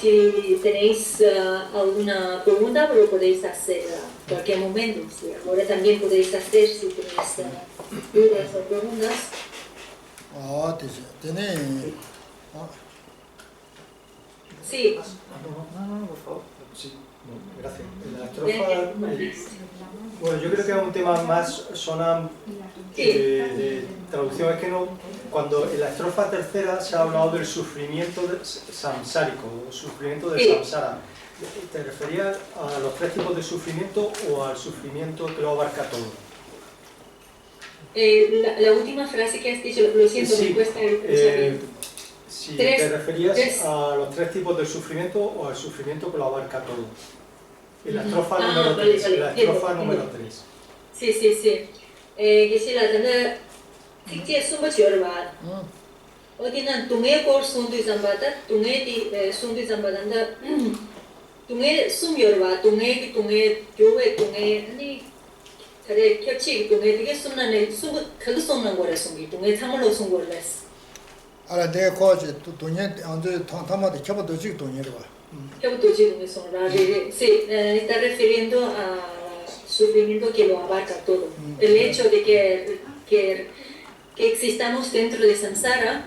Si tenéis alguna pregunta, lo podéis hacer en cualquier momento. Sí. Ahora también podéis hacer si tenéis dudas o preguntas. Sí. No, por favor. Sí, gracias. En la estrofa, bueno, yo creo que es un tema más sonam de traducción. Es que no, cuando en la estrofa tercera se ha hablado del sufrimiento samsárico, sufrimiento de samsara. ¿Te referías a los tres tipos de sufrimiento o al sufrimiento que lo abarca todo? La última frase que has dicho, lo siento, sí, me cuesta escuchar. Si te referías a los tres tipos de sufrimiento o al sufrimiento que lo abarca todo. En la estrofa número 3. Vale, la estrofa número 3. Sí, sí, sí. Que si la tanda tikje sumba chorba. 어디는 동해 걸 손도 잠바다 동해디 손도 잠바단다 동해 숨여와 동해 교회 동해 아니 그래 겹치 동해 되게 숨나네 숨 그거 숨는 거래 숨이 동해 참을로 숨 거래스 ahora de coche doña ande tantama de chapa doji doña ba chapa doji donde son sí está refiriendo a sufrimiento que lo abarca todo el hecho de que existamos dentro de samsara,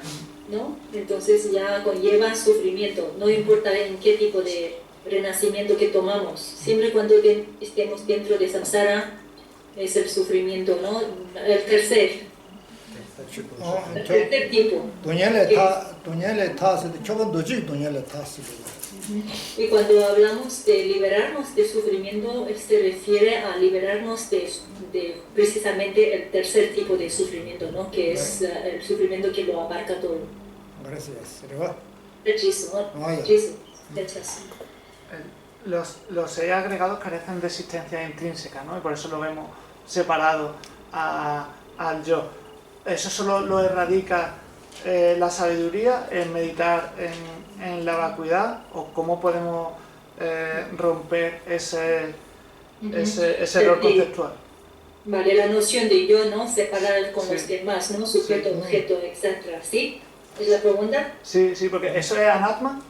¿no? Entonces ya conlleva sufrimiento, no importa en qué tipo de renacimiento que tomamos, siempre cuando estemos dentro de samsara es el sufrimiento, ¿no? El tercer tipo. Y cuando hablamos de liberarnos de sufrimiento, se refiere a liberarnos de precisamente el tercer tipo de sufrimiento, ¿no? Que es el sufrimiento que lo abarca todo. Gracias. Los seis agregados carecen de existencia intrínseca, ¿no? Y por eso lo vemos separado al yo. Eso solo lo erradica la sabiduría, en meditar en la vacuidad, o cómo podemos romper ese error conceptual. Vale, la noción de yo, ¿no? Separar con los demás, ¿no? Sujeto, objeto, etc. ¿Sí? ¿Es la pregunta? Sí, porque eso es anatma.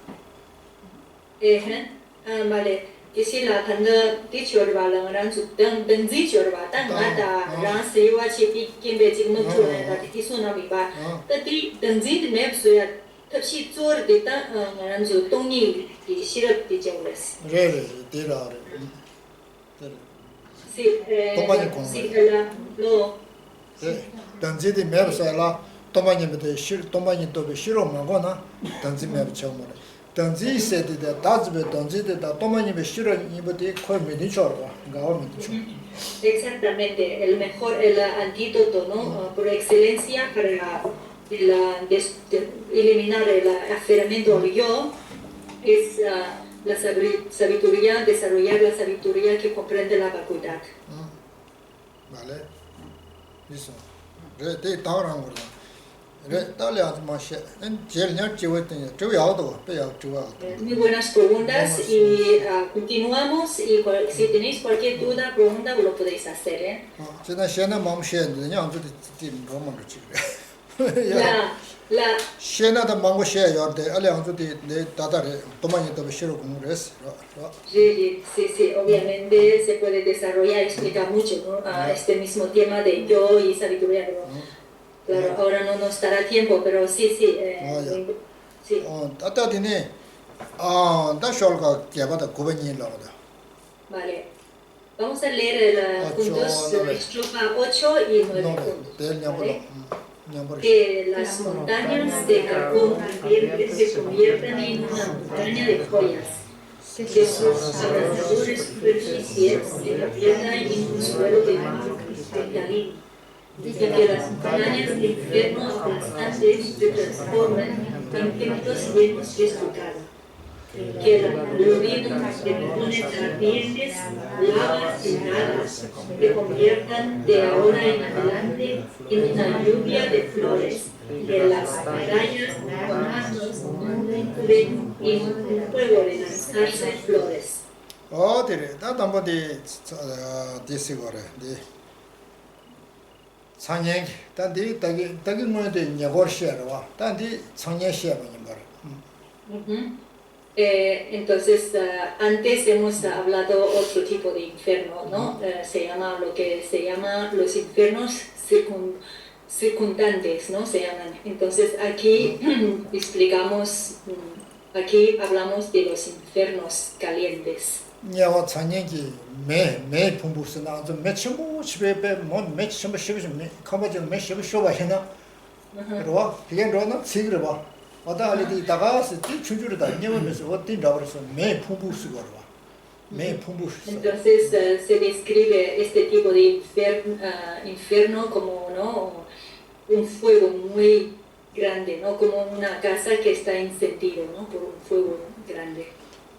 Vale. Que si la tanda dicho la ran su dan benzi ba tan ada ran se wa chi pi kin be jing no chu da ti su na bi ba ta ti benzi de me su ya ta chi zor de ta ran ju tong ni di shi re de jiao les de la sí sí la lo danzi de me sa la tomani de shir tomani to be shiro ma go na danzi me cha mo danzi se de dazbe danzi de tomani be shiro ni be de ko me ni chorwa ga me ni exactamente el mejor el antídoto, ¿no? Por excelencia para eliminar el aferramiento al yo es la sabiduría, desarrollar la sabiduría que comprende la vacuidad. Vale, eso. De taurang muy buenas preguntas y continuamos y si tenéis cualquier duda, pregunta, lo podéis hacer, ¿eh? Sí, obviamente se puede desarrollar y explicar mucho, ¿no? Este mismo tema de yo y sabiduría, ¿no? Claro, ahora no nos dará tiempo, pero sí. Sí. Vale. Vamos a leer el puntos estrofa 8 y 9 puntos. ¿Vale? Que las montañas de carbón ardiente se conviertan en una montaña de joyas. Que sus abrasadores superficies se conviertan en un suelo de mármol cristalino. Y que las montañas del infierno aplastantes se transformen en templos llenos de estucado. que lo vino de comunes ardientes, lavas y nadas, se conviertan de ahora en adelante en una lluvia de flores, que las batallas más nos incuben y un fuego de lanzarse flores. dire, da dambo di sigore, di 상행, 단디 다기 뭐데 녀거셔와, 단디 상행시야 보니까. Entonces, antes hemos hablado otro tipo de infierno, ¿no? Se llama lo que se llama los infiernos circundantes, ¿no? Se llaman. Entonces, aquí explicamos, aquí hablamos de los infiernos calientes. 냐와 상행기 매 풍부스나 좀 매침부 집에배 뭐 매침부 쉬비지 커버지 매십부 쇼바 해나. 그러와 비엔로나 지그려 봐. 어다 알리디 다가스 춘주르다 녀면서 어디 나버서 매 풍부스 거와. 매 풍부스. Entonces se describe este tipo de infierno como, ¿no? Un fuego muy grande, ¿no? Como una casa que está encendido, ¿no? Por un fuego grande.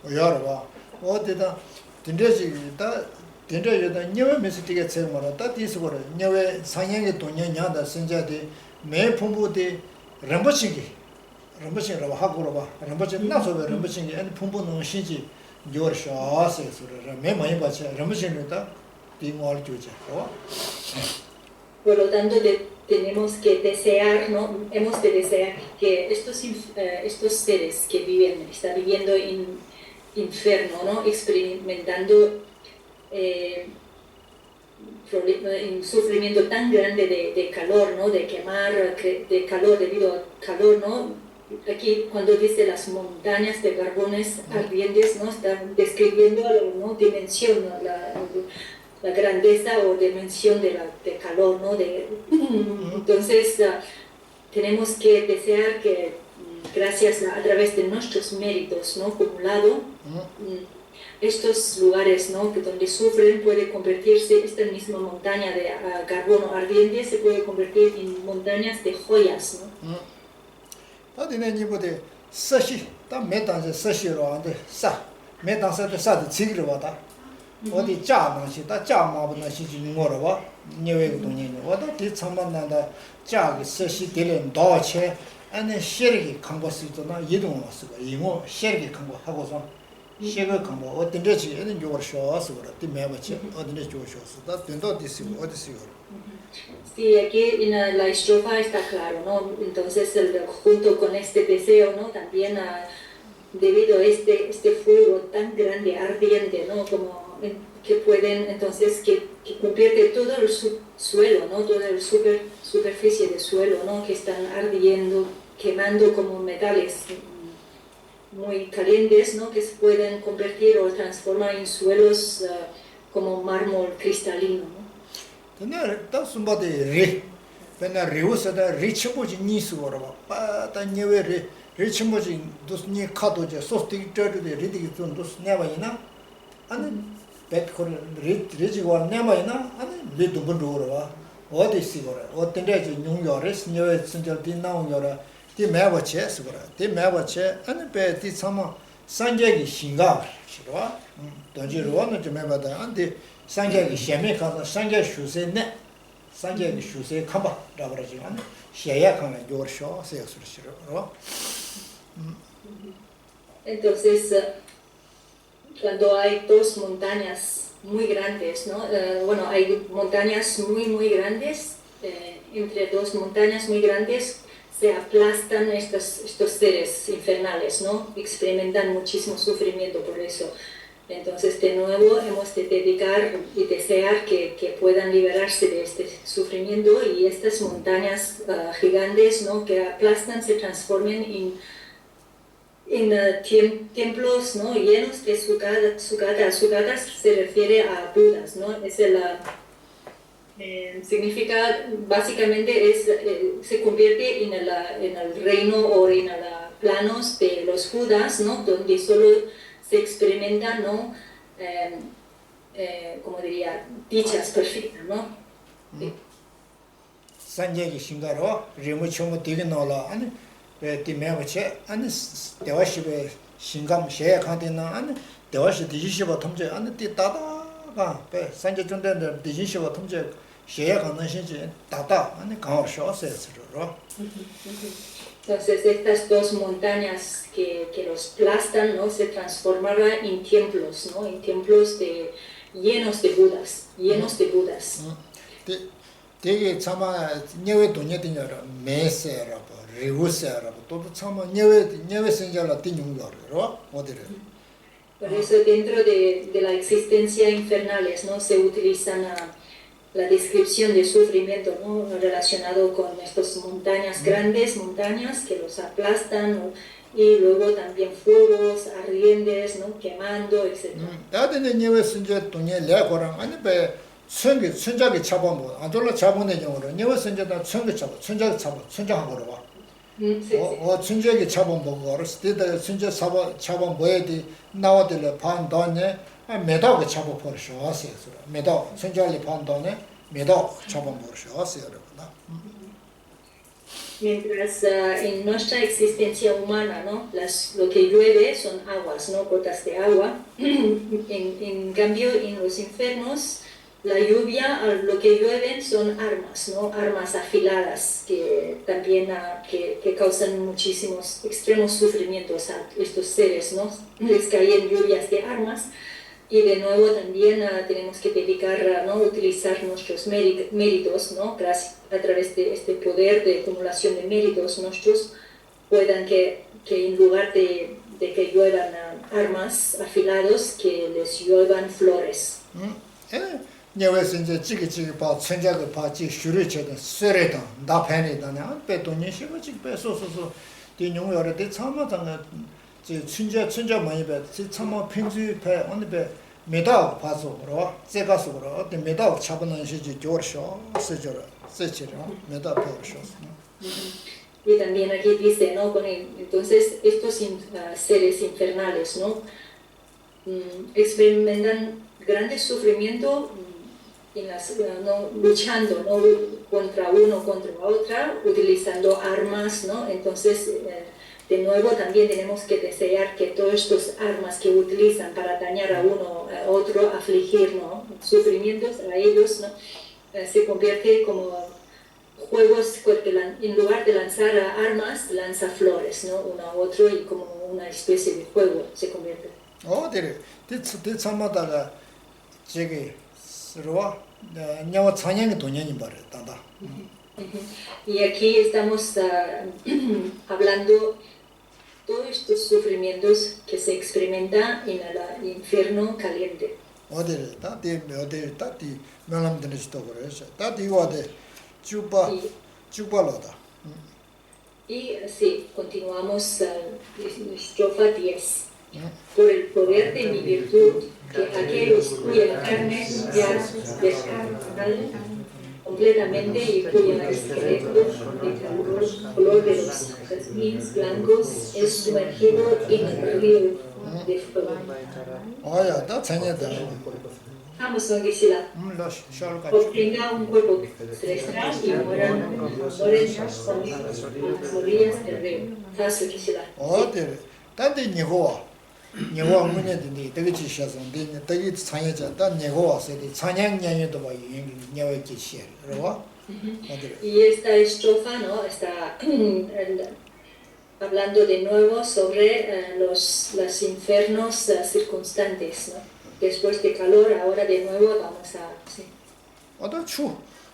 여러 봐. 어디다 딘데지다 딘데여다 녀외 메시티게 체모라다 디스고라 녀외 상향의 돈냐냐다 신자데 매 풍부데 람버싱이라고 하고로 봐 람버싱 나서베 람버싱이 아니 풍부는 신지 요르샤세스라 매 많이 받지 람버싱이다 디모알 주자 Por lo tanto tenemos que desear, ¿no? Hemos de desear que estos seres que están viviendo en infierno, ¿no? Experimentando un sufrimiento tan grande de calor, ¿no? De quemar, de calor debido al calor, ¿no? Aquí cuando dice las montañas de carbones ardientes, ¿no? Están describiendo ¿no? Dimensión, ¿no? La grandeza o dimensión de calor, ¿no? Entonces tenemos que desear que gracias a través de nuestros méritos, ¿no? Acumulado, estos lugares, ¿no? Que donde sufren puede convertirse, esta misma montaña de carbono ardiente se puede convertir en montañas de joyas, ¿no? 어디 짜나시 다 짜마보나시 지고로 봐 녀외 동네는 어디 뒤참만나다 짜기 서시 되는 도체 아니 시르기 강보스도나 이동 왔어 이모 시르기 강보 하고서 시르기 강보 어떤 데지 애는 요걸 쇼스 그래 뒤매버치 어디에 조쇼스 다 된도 디시고 어디시고 Sí, aquí en la estrofa está claro, ¿no? Entonces, junto con este deseo, ¿no? También debido a este fuego tan grande, ardiente, ¿no? Como que pueden, entonces, que convierte todo el suelo, ¿no? Toda la superficie del suelo, ¿no? Que están ardiendo, quemando como metales muy calientes, ¿no? Que se pueden convertir o transformar en suelos como mármol cristalino, ¿no? 근데 또 숨바데 리 맨날 리우스다 리치보지 니스고로 봐 다녀외 리치보지 도스니 카도제 소스티터데 리디기 좀 도스 내와이나 아니 백코르 리지고 내와이나 아니 리도 번도로 봐 어디 시고라 어떤데지 뉴욕에서 녀외 진짜 디나오요라 디 매버체스고라 디 매버체 아니 베디 참아 산제기 신가 싫어 돈지로는 좀 해봐다 안데 상계기 시험에 가서 상계 수세네 상계기 수세 가봐 라버지만 시야 가면 요르쇼 세스르시로 Entonces cuando hay dos montañas muy grandes, ¿no? Bueno, hay montañas muy grandes, entre dos montañas muy grandes se aplastan estos seres infernales, ¿no? Experimentan muchísimo sufrimiento por eso. Entonces, de nuevo, hemos de dedicar y desear que puedan liberarse de este sufrimiento y estas montañas gigantes, ¿no? Que aplastan se transformen en templos, ¿no? Llenos de sugatas se refiere a Budas, ¿no? Significa, básicamente, se convierte en el reino o en los planos de los Budas, ¿no? Donde solo se experimentan, ¿no? Como diría, dichas perfectas, ¿no? 산제기 신가로 리무초모 되게 넣어라 아니 디메버체 아니 대화시베 신감 셰야 칸데나 아니 대화시 디지시바 탐제 아니 띠 따다가 배 산제 존데는 디지시바 탐제 셰야 가는 신지 따다 아니 강어셔서스로. Entonces estas dos montañas que los aplastan, ¿no? Se transformaban en templos, ¿no? En templos llenos de Budas, llenos de Budas. 되게 참아 녀외 돈녀들이라 메세라 리우세라 또 참아 녀외 생자라 띵용거로 어디래. Por eso dentro de la existencia infernales, ¿no? Se utilizan la descripción de sufrimiento, ¿no? Relacionado con estas montañas, grandes montañas que los aplastan, ¿no? Y luego también fuegos ardientes, ¿no? Quemando, etc. 다들 녀외 생자 돈녀 레고랑 아니 배 천자기 잡아뭐 안돌로 잡아내 경우로 녀외 생자다 천자기 천자하고로 와. 천자기 잡아먹고 어렸을 때 천자 잡아 뭐야지 나와들 반도네 메다고 잡아버리셔 왔어요. 메다 천자리 반도네 메다 잡아버리셔 왔어요. Mientras en nuestra existencia humana, ¿no? Lo que llueve son aguas, ¿no? Gotas de agua. En cambio, en los infiernos, la lluvia, lo que llueven son armas, ¿no? Armas afiladas que también que causan muchísimos extremos sufrimientos a estos seres, ¿no? Les caen lluvias de armas. Y de nuevo también tenemos que dedicar, ¿no? Utilizar nuestros méritos, ¿no? A través de este poder de acumulación de méritos nuestros, puedan que en lugar de que lluevan armas afilados, que les lluevan flores. 녀외서 이제 찌기찌기 봐 천자가 봐지 슈르체도 쇠레다 나팬이다냐 배돈이 시고지 배소소소 뒤뇽 여러데 참마당에 제 천자 많이 배 참마 편지 배 어느 배 메다 봐서 그러 제가서 그러 어때 메다 잡는 시지 겨셔 세저라 세치라 메다 배셔. Y también aquí dice, ¿no? Entonces estos seres infernales, ¿no? Experimentan grandes sufrimientos ¿no? Luchando, ¿no? Contra uno, contra otra, utilizando armas, ¿no? Entonces, de nuevo, también tenemos que desear que todas estas armas que utilizan para dañar a uno, a otro, afligir, ¿no? Sufrimientos a ellos, ¿no? Se convierte como juegos, porque en lugar de lanzar armas, lanza flores, ¿no? Uno a otro y como una especie de juego se convierte. 네 참마다가 저기 서로와 냐와 찬양의 돈연이 말했다. Y aquí estamos hablando todos estos sufrimientos que se experimentan en el infierno caliente. 어디를 어디 따디 명함들이 또 그래서 따디 와데 주발로다. Y sí, continuamos estrofa 10. Por el poder de mi virtud, que aquellos cuya carne ya descarnada completamente y cuya esqueleto de color de los jazmines blancos es sumergido en el río de fuego. 야, 나 자녀다. Vamos a decirla. Obtenga un cuerpo celestial y moran con las orillas del río. Vamos a decirla. 어디를 따디 니고와 문제인데 되게 지셔서 되게 찬양자 단 니고와서도 찬양년에도 봐 니고의 기시 그러와. Y esta estrofa, ¿no? Está hablando de nuevo sobre los infiernos circunstantes, ¿no? Después de calor, ahora de nuevo vamos a... Sí.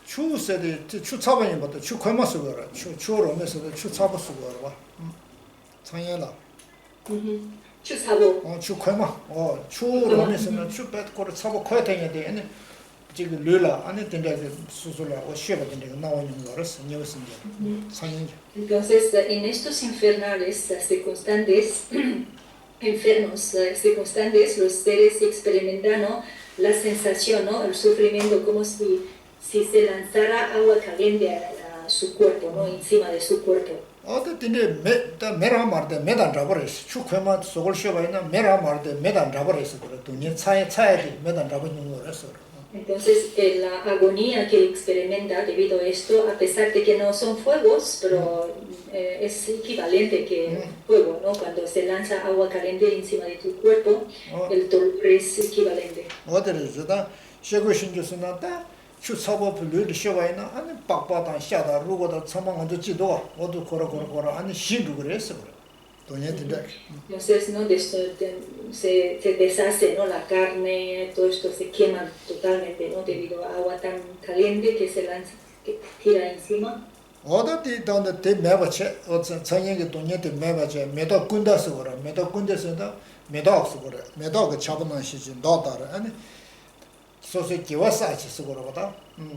추세대 추차반이 뭐도 추코마 쓰거라. 추로 오면서도 추차고 쓰거라. 창야라. 추사보. 추코마. 추로 오면서는 추배고를 차고 커야 되는데 지금 르라 안에 된데 수술라 오 쉬어가 된데 나오는 거라서 녀선데. 창야. Entonces, en estos infernales circunstantes enfermos circunstantes, los seres experimentan, ¿no? La sensación, ¿no? El sufrimiento, como si se lanzara agua caliente a su cuerpo, ¿no? Encima de su cuerpo. 메라 말데 메단 잡으랬어. 축회만 속을 쉬어봐야 메라 말데 메단 잡으랬어. 그랬더니 차야지 메단 잡는 거랬어. Entonces, la agonía que experimenta debido a esto, a pesar de que no son fuegos, pero es equivalente que fuego, ¿no? Cuando se lanza agua caliente encima de tu cuerpo, el dolor es equivalente. 어디서 쉐고 신주스나다 추사보 불을 쉐와이나 아니 빡빡다 샤다 루고다 처망한도 지도 모두 걸어 아니 시도 그랬어 그래. 돈이한테 Entonces, ¿no? Se deshace, ¿no? La carne, todo esto se quema totalmente, ¿no? Debido a agua tan caliente que se lanza, que tira encima. 어디 donde te 매버체 어떤 천연의 돈이한테 매버체 매도 군다서 그래. 매도 군데서도 매도스 그래. 매도가 잡는 시지 너다라 아니 소소 기와사치 쓰고로다.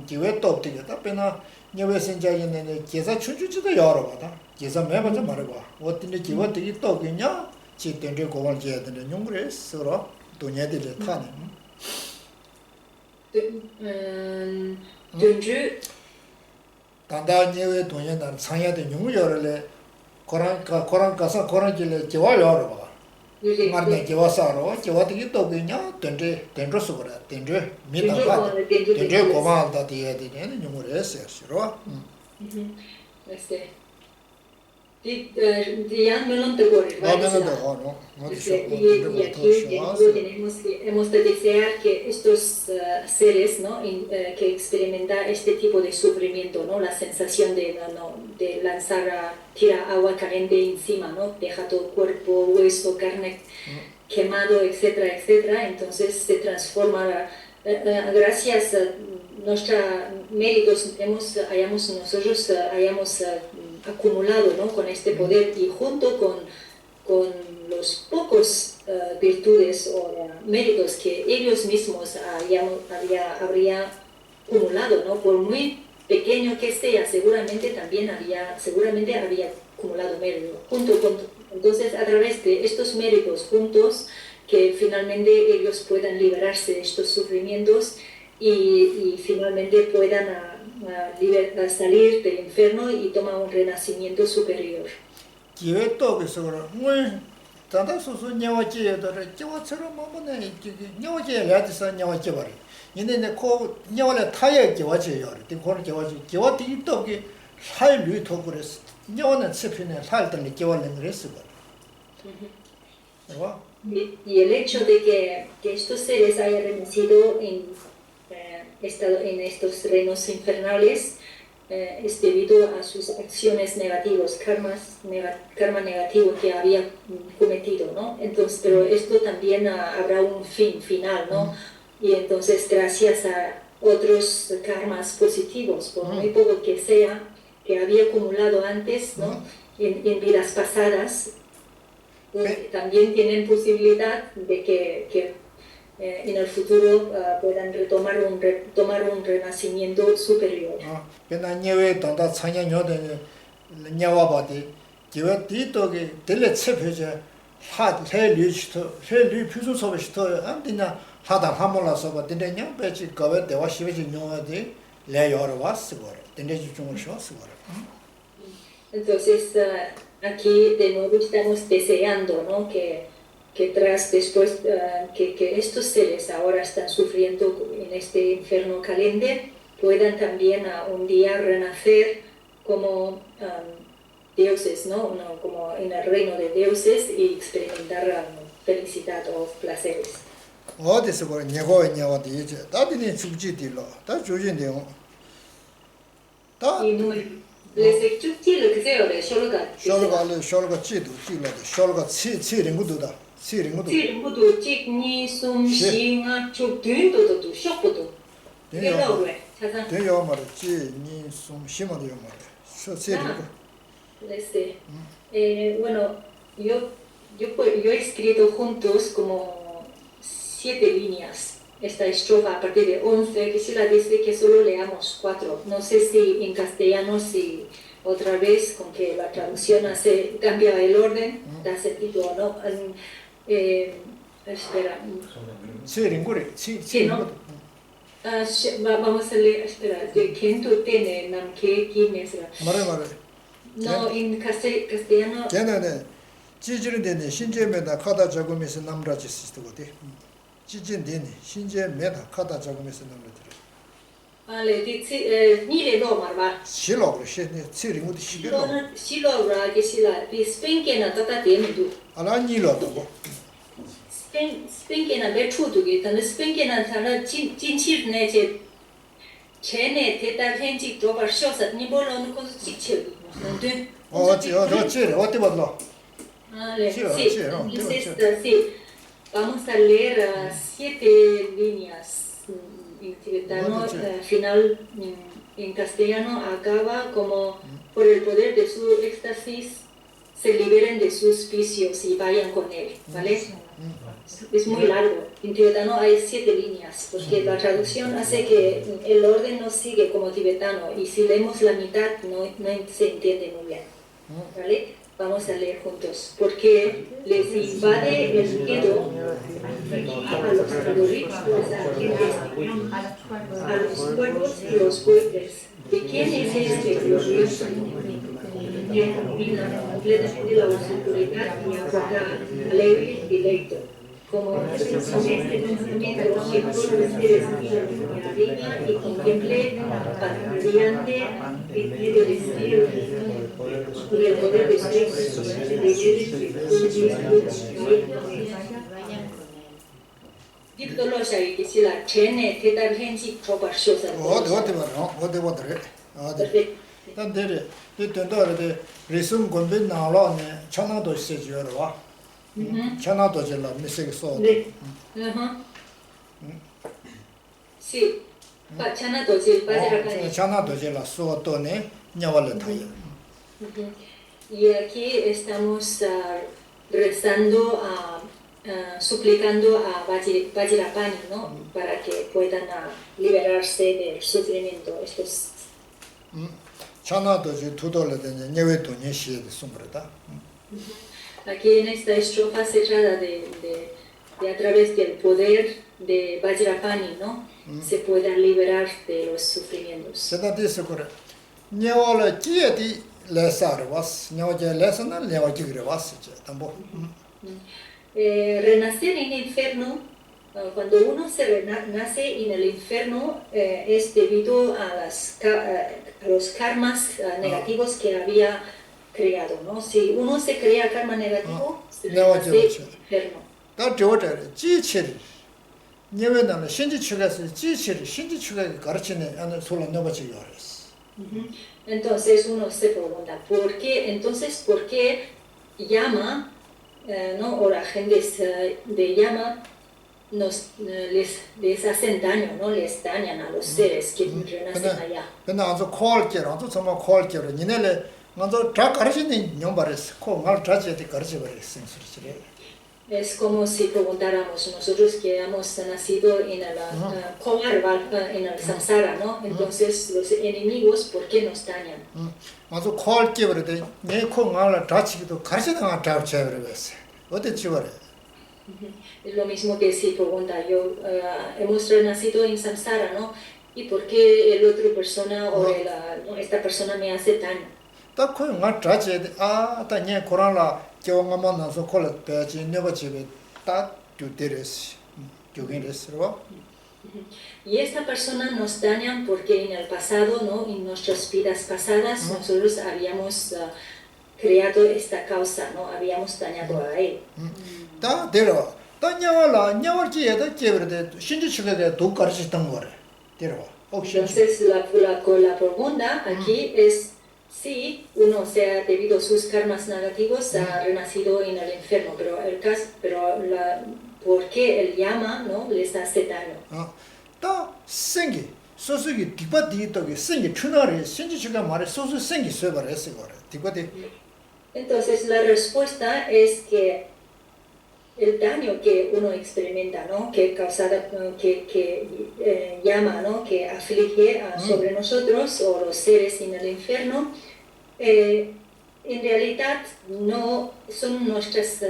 기회 또 없대겠다. 배나 녀외선자인네 계사 추주지도 여러 거다. 계사 매번도 말해 봐. 어떤데 기와 되게 또 그냥 지된데 고발 해야 되는 용구를 서로 돈이들이 타네. 단다 녀외 돈이나 상야된 용구 열래 고란 가서 고란 길에 기와 열어 봐. 말네 기와사로 기와되게 또 그냥 된저 쓰고라. 된저 미다가 된저 고발다 돼야 되는 용구를 했어요. Ya no lo tengo. Y aquí hemos de desear que estos seres, ¿no? Que experimentan este tipo de sufrimiento, ¿no? La sensación de lanzar, tirar agua caliente encima, ¿no? Deja todo el cuerpo, hueso, carne quemado, etcétera, etcétera. Entonces se transforma, gracias a nuestros méritos, nosotros hayamos acumulado, ¿no? Con este poder y junto con los pocos virtudes o méritos que ellos mismos habría acumulado, ¿no? Por muy pequeño que sea, seguramente había acumulado mérito. Entonces, a través de estos méritos juntos, que finalmente ellos puedan liberarse de estos sufrimientos y finalmente puedan salir del infierno y tomar un renacimiento superior. Y el hecho de que estos seres hayan renacido en estos reinos infernales es debido a sus acciones negativas, karma negativo que había cometido, ¿no? Entonces, pero esto también habrá un final, ¿no? Y entonces, gracias a otros karmas positivos, por muy poco que sea, que había acumulado antes, ¿no? En vidas pasadas, también tienen posibilidad de que en el futuro puedan tomar un renacimiento superior. Entonces, aquí de nuevo estamos deseando, ¿no? que después que estos seres ahora están sufriendo en este infierno caliente, puedan también un día renacer como dioses, ¿no? Como en el reino de dioses y experimentar felicidad o placeres. Les expliqué lo que sea de Sholga. Sirmudu chikni sum shinga chukdundo to shokodo. Bueno, yo he escrito juntos como 7 líneas. Esta estrofa a partir de 11, que si la dice que solo leamos 4. No sé si en castellano, si otra vez con que la traducción cambia el orden, da sentido o no. Espera. Sí, ¿no? Vamos a leer, espera. ¿Quién tú tienes? ¿Quién es? No, en castellano. 지지르데네 신제메다 카다 작음에서 남라지스도 거디. 지진데네 신제메다 카다 작음에서 남라들. Vale, ni le do marva. 실로 그래 치링 어디 시계로 Silora che si la spenke na tata tenu. 알아 니로도 Spenke na bechudu ge tan spenke na tana jinchir ne je chene teta henji dobar shosa ni bolon ko chichil. ¿Entiendes? 어디 봤나 Vale, Sí, sí, sí, no, entonces, sí, vamos a leer 7 líneas en tibetano. Al final, en castellano, acaba como por el poder de su éxtasis se liberen de sus vicios y vayan con él, ¿vale? Es muy largo. En tibetano hay 7 líneas, porque la traducción hace que el orden no sigue como tibetano, y si leemos la mitad no se entiende muy bien, ¿vale? Vamos a leer juntos, porque les invade el miedo a los terroristas, a los cuervos y los fuertes. ¿De quién es este glorioso que combina completamente la oscuridad y aguardar alegre y deleito? Como este pensamiento que todos los seres miran arriba y contemple radiante en medio de cielo por el poder de Diptolosha que si la chene te da gente proporciones. 어디 봐라 어디 단데레 이 된다는데 리슨 건배 나라네 천하도 세지어로 와 천하도 jel라 메시지 써 Sí, Chana doce, 천하도 jel라 써도네 냐월을 타요 Y aquí estamos rezando, suplicando a Vajrapani, ¿no? Para que puedan liberarse del sufrimiento. Estos... Aquí en esta estrofa se trata de a través del poder de Vajrapani, ¿no? Se puedan liberar de los sufrimientos. Renacer en el infierno, cuando uno nace en el infierno, es debido a los karmas negativos que había creado, ¿no? Si uno se crea karma negativo, se nace en el infierno. Entonces uno se pregunta, ¿por qué llama, ¿no? O la gente de llama les hacen daño, ¿no? Les dañan a los seres que renacen allá? Es como si preguntáramos nosotros que hemos nacido en el samsara, ¿no? Entonces los enemigos, ¿por qué nos dañan? Es lo mismo que si pregunta, hemos nacido en samsara, ¿no? ¿Y por qué el otro persona o esta persona me hace daño? Y esta persona nos dañan porque en el pasado, ¿no? En nuestras vidas pasadas, nosotros habíamos creado esta causa, ¿no? Habíamos dañado a él. Entonces la pregunta aquí es si uno se ha debido a sus karmas negativos ha renacido en el infierno, pero ¿por qué el llama, ¿no? Les hace daño? Entonces la respuesta es que el daño que uno experimenta, ¿no? Que llama, ¿no? Que aflige sobre nosotros o los seres en el infierno, en realidad no son nuestras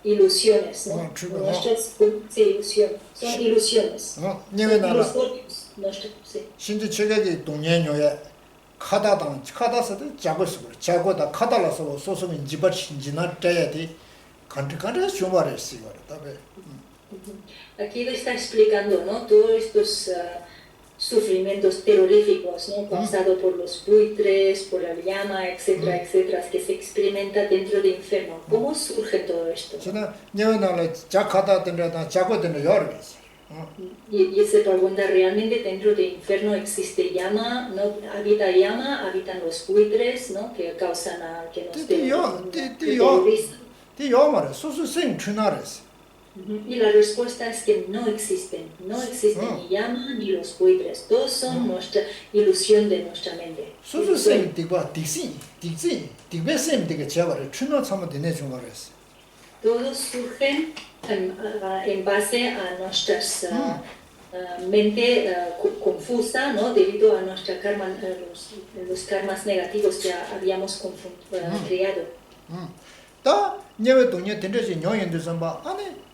ilusiones, ¿no? Nuestras ilusiones, son ilusiones. Aquí lo está explicando, ¿no? Todos estos sufrimientos terroríficos, ¿no? Causados por los buitres, por la llama, etcétera, etcétera, que se experimenta dentro del infierno. ¿Cómo surge todo esto? Y se pregunta, ¿realmente dentro del infierno existe llama? ¿No? ¿Habita llama? ¿Habitan los buitres, ¿no? Que causan que nos terrorizan? Y la respuesta es que no existen ni llama ni los buitres, todos son nuestra ilusión de nuestra mente. Todos surgen en base a nuestras mente confusa, ¿no? Debido a nuestra karma, los karmas negativos que habíamos creado.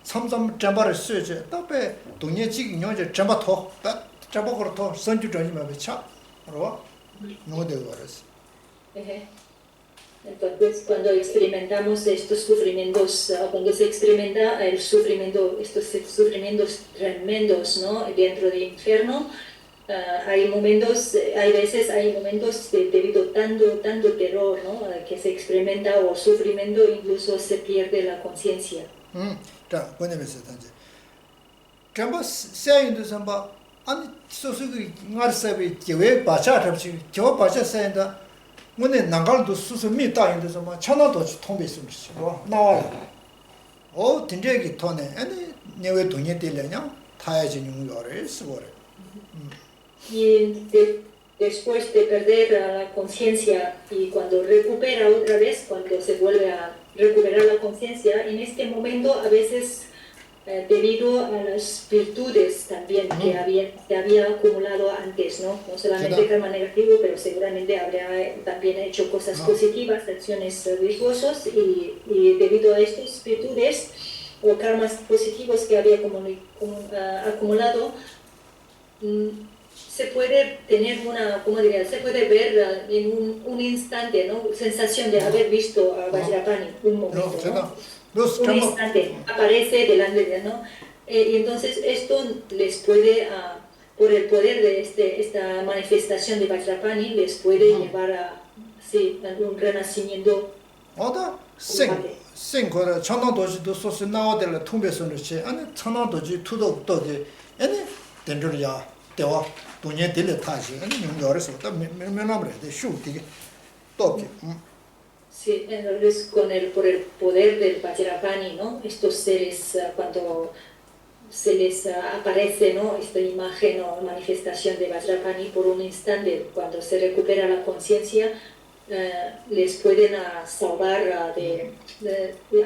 삼삼 잠바를 쓰지 답에 동네 지기 녀제 잠바토 잠바고로 선주 전이면 차 알아? no debo eso. Entonces, cuando experimentamos estos sufrimientos, cuando se experimenta el sufrimiento, estos sufrimientos tremendos, ¿no? Dentro del infierno, hay momentos debido a tanto terror, ¿no? Que se experimenta o sufrimiento, incluso se pierde la conciencia. 자, 뭐냐면서 단지 잠바 세인도 잠바 아니 소소그 ngarsab이 제외 바차 잡지 저 바차 세인다 뭐네 나갈도 수수 미다인도 잠바 천하도 통배스지 나와요 딘저기 토네 아니 내외 돈이 되려냐 타야지 용요를 쓰고래 y después de perder la conciencia y cuando recupera otra vez, cuando se vuelve a recuperar la conciencia, en este momento a veces debido a las virtudes también que había acumulado antes, ¿no? No solamente karma negativo, pero seguramente habría también hecho cosas positivas, acciones virtuosas y debido a estas virtudes o karmas positivos que había acumulado, se puede tener se puede ver en un instante, ¿no? Sensación de haber visto a Vajrapani, un momento, ¿no? Un instante, aparece delante de él, ¿no? Y entonces esto les puede, por el poder de esta manifestación de Vajrapani, les puede llevar a un renacimiento. 생거라 천왕도지도 소스 나오들 통배선을치 아니 천왕도지 투도도게 아니 된저야 대와 돈에 들려 타지 아니 용여에서 또 면면함을 돼 슈티게 또게 Sí, entonces por el poder del Vajrapani, ¿no? Estos seres cuando se les aparece, ¿no? Esta imagen o manifestación de Vajrapani por un instante, cuando se recupera la conciencia, les pueden salvar,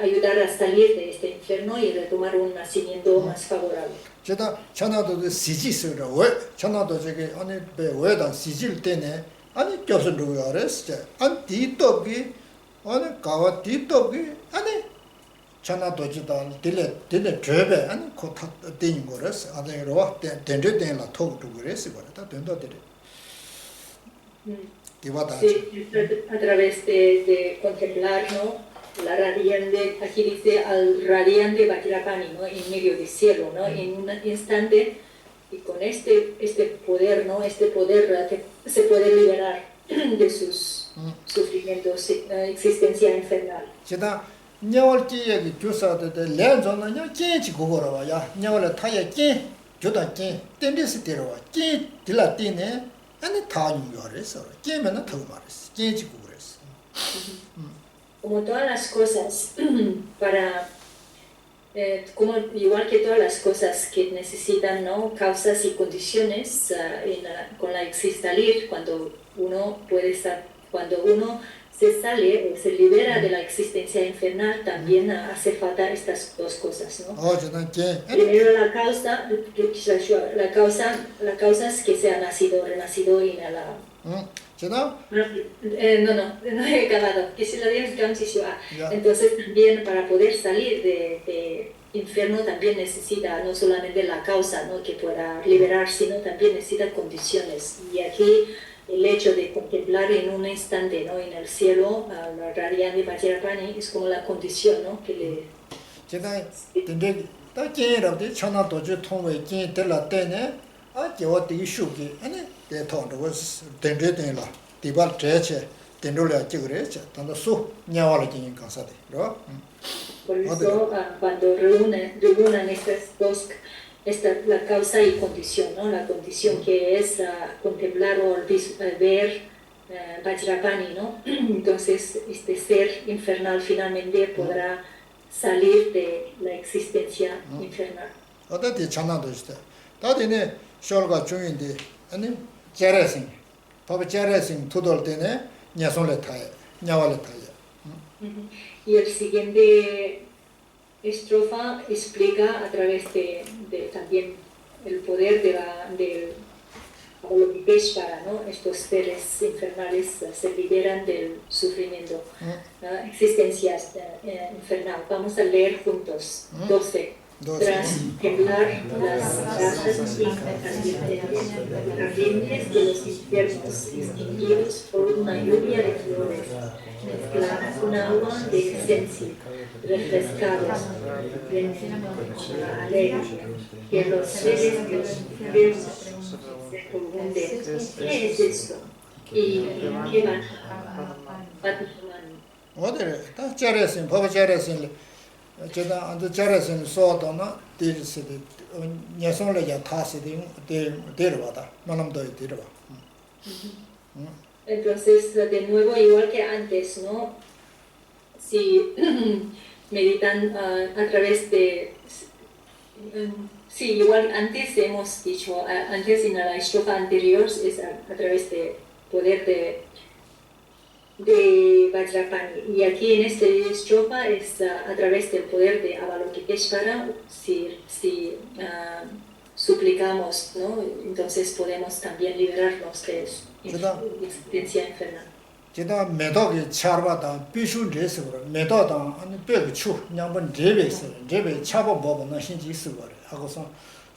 ayudar a salir de este infierno y retomar un nacimiento más favorable. 제가 천하도 시지스로 왜 천하도 저게 아니 왜다 시질 때네 아니 교수도 알았어 안 뒤도기 아니 가와 뒤도기 아니 천하도 지다 딜레 죄배 아니 코타 된 거랬어 아들로 와 된저된라 톡도 그랬어 거다 된도들이 Sí, a través de contemplar, ¿no? La radiante, aquí dice al radiante Vajrapani, ¿no? En medio del cielo, ¿no? En un instante, y con este poder, ¿no? Este poder que se puede liberar de sus sufrimientos, existencia infernal. 냐월지에 교사들 렌존은 깨지 고거라 와야 냐월에 타야 깨 조다 깨 땡디스 데려와 깨 딜라티네 아니 타는 거래서 깨면은 더 말했어 깨지고 그랬어. Como todas las cosas como igual que todas las cosas que necesitan, ¿no? Causas y condiciones con la existalir, cuando uno se sale o se libera de la existencia infernal, también hace falta estas dos cosas, ¿no? Primero la causa es que se ha renacido en la... No he acabado. Entonces también para poder salir de infierno también necesita no solamente la causa, ¿no? Que pueda liberar, sino también necesita condiciones. Y aquí el hecho de contemplar en un instante, ¿no? En el cielo la radiante Vajrapani es como la condición, ¿no? Que le... 아 제가 되게 쉽게 아니 대통령 was 된대된라 디발 제체 된돌려 찍으래죠 단도 수 냐와를 지닌 간사데 그러 Por eso, cuando reúnan estas dos, la causa y condición, ¿no? La condición que es contemplar o ver Vajrapani, ¿no? Entonces, este ser infernal finalmente podrá salir de la existencia infernal. 어디 장난도 있어. 다들네 쇼가 중인데 아니 제레싱. 바보 제레싱 투돌 때네 냐솔레 타야. 냐왈레 타야. Y el siguiente estrofa explica a través de también el poder del Avalokiteshvara, ¿no? Estos seres infernales se liberan del sufrimiento, existencia infernal. Vamos a leer juntos, 12. Tras quebrar las razas ardientes de los infiernos extinguidos por una lluvia de flores, mezcladas con agua de esencia, refrescados, alegre, que los seres de los infiernos se confunden. ¿Qué es esto? ¿Y qué van a 어디래? 다 제레싱 바보 제레싱 제가 안도 제레싱 소도나 디르스데 냐솔레야 타시데 데르바다 만남도 데르바 Entonces, de nuevo, igual que antes, ¿no? Si meditan a través de... sí, igual antes hemos dicho, antes en la estrofa anterior es a través de poder de Vajrapani. Y aquí en esta estrofa es a través del poder de Avalokiteshvara, si suplicamos, ¿no? Entonces podemos también liberarnos de existencia infernal. 제가 메덕이 차르바다 비슈레스 그러 메덕다 아니 베추 냥번 제베스 제베 차보 보고나 신지 있어 버려 하고서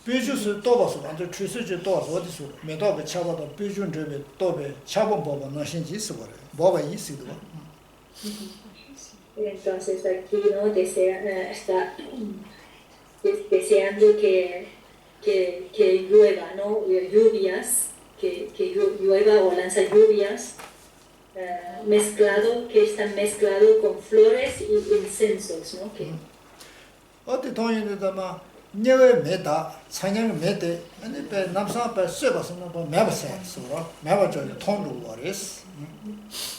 비슈스 또봐서 완전 추스지 또서 어디서 메덕이 차보다 비슈 제베 또베 차보 보고나 신지 있어 버려 뭐가 있어도 Entonces aquí no está deseando que llueva, ¿no? Lluvias, que llueva o lanza lluvias que están mezclado con flores y incensos, ¿no? 어디 돈이데다마 녀에 메다 찬양 메데 아니 베 남사 베 쇠바서 뭐 매버세 소라 매버저 통로 버리스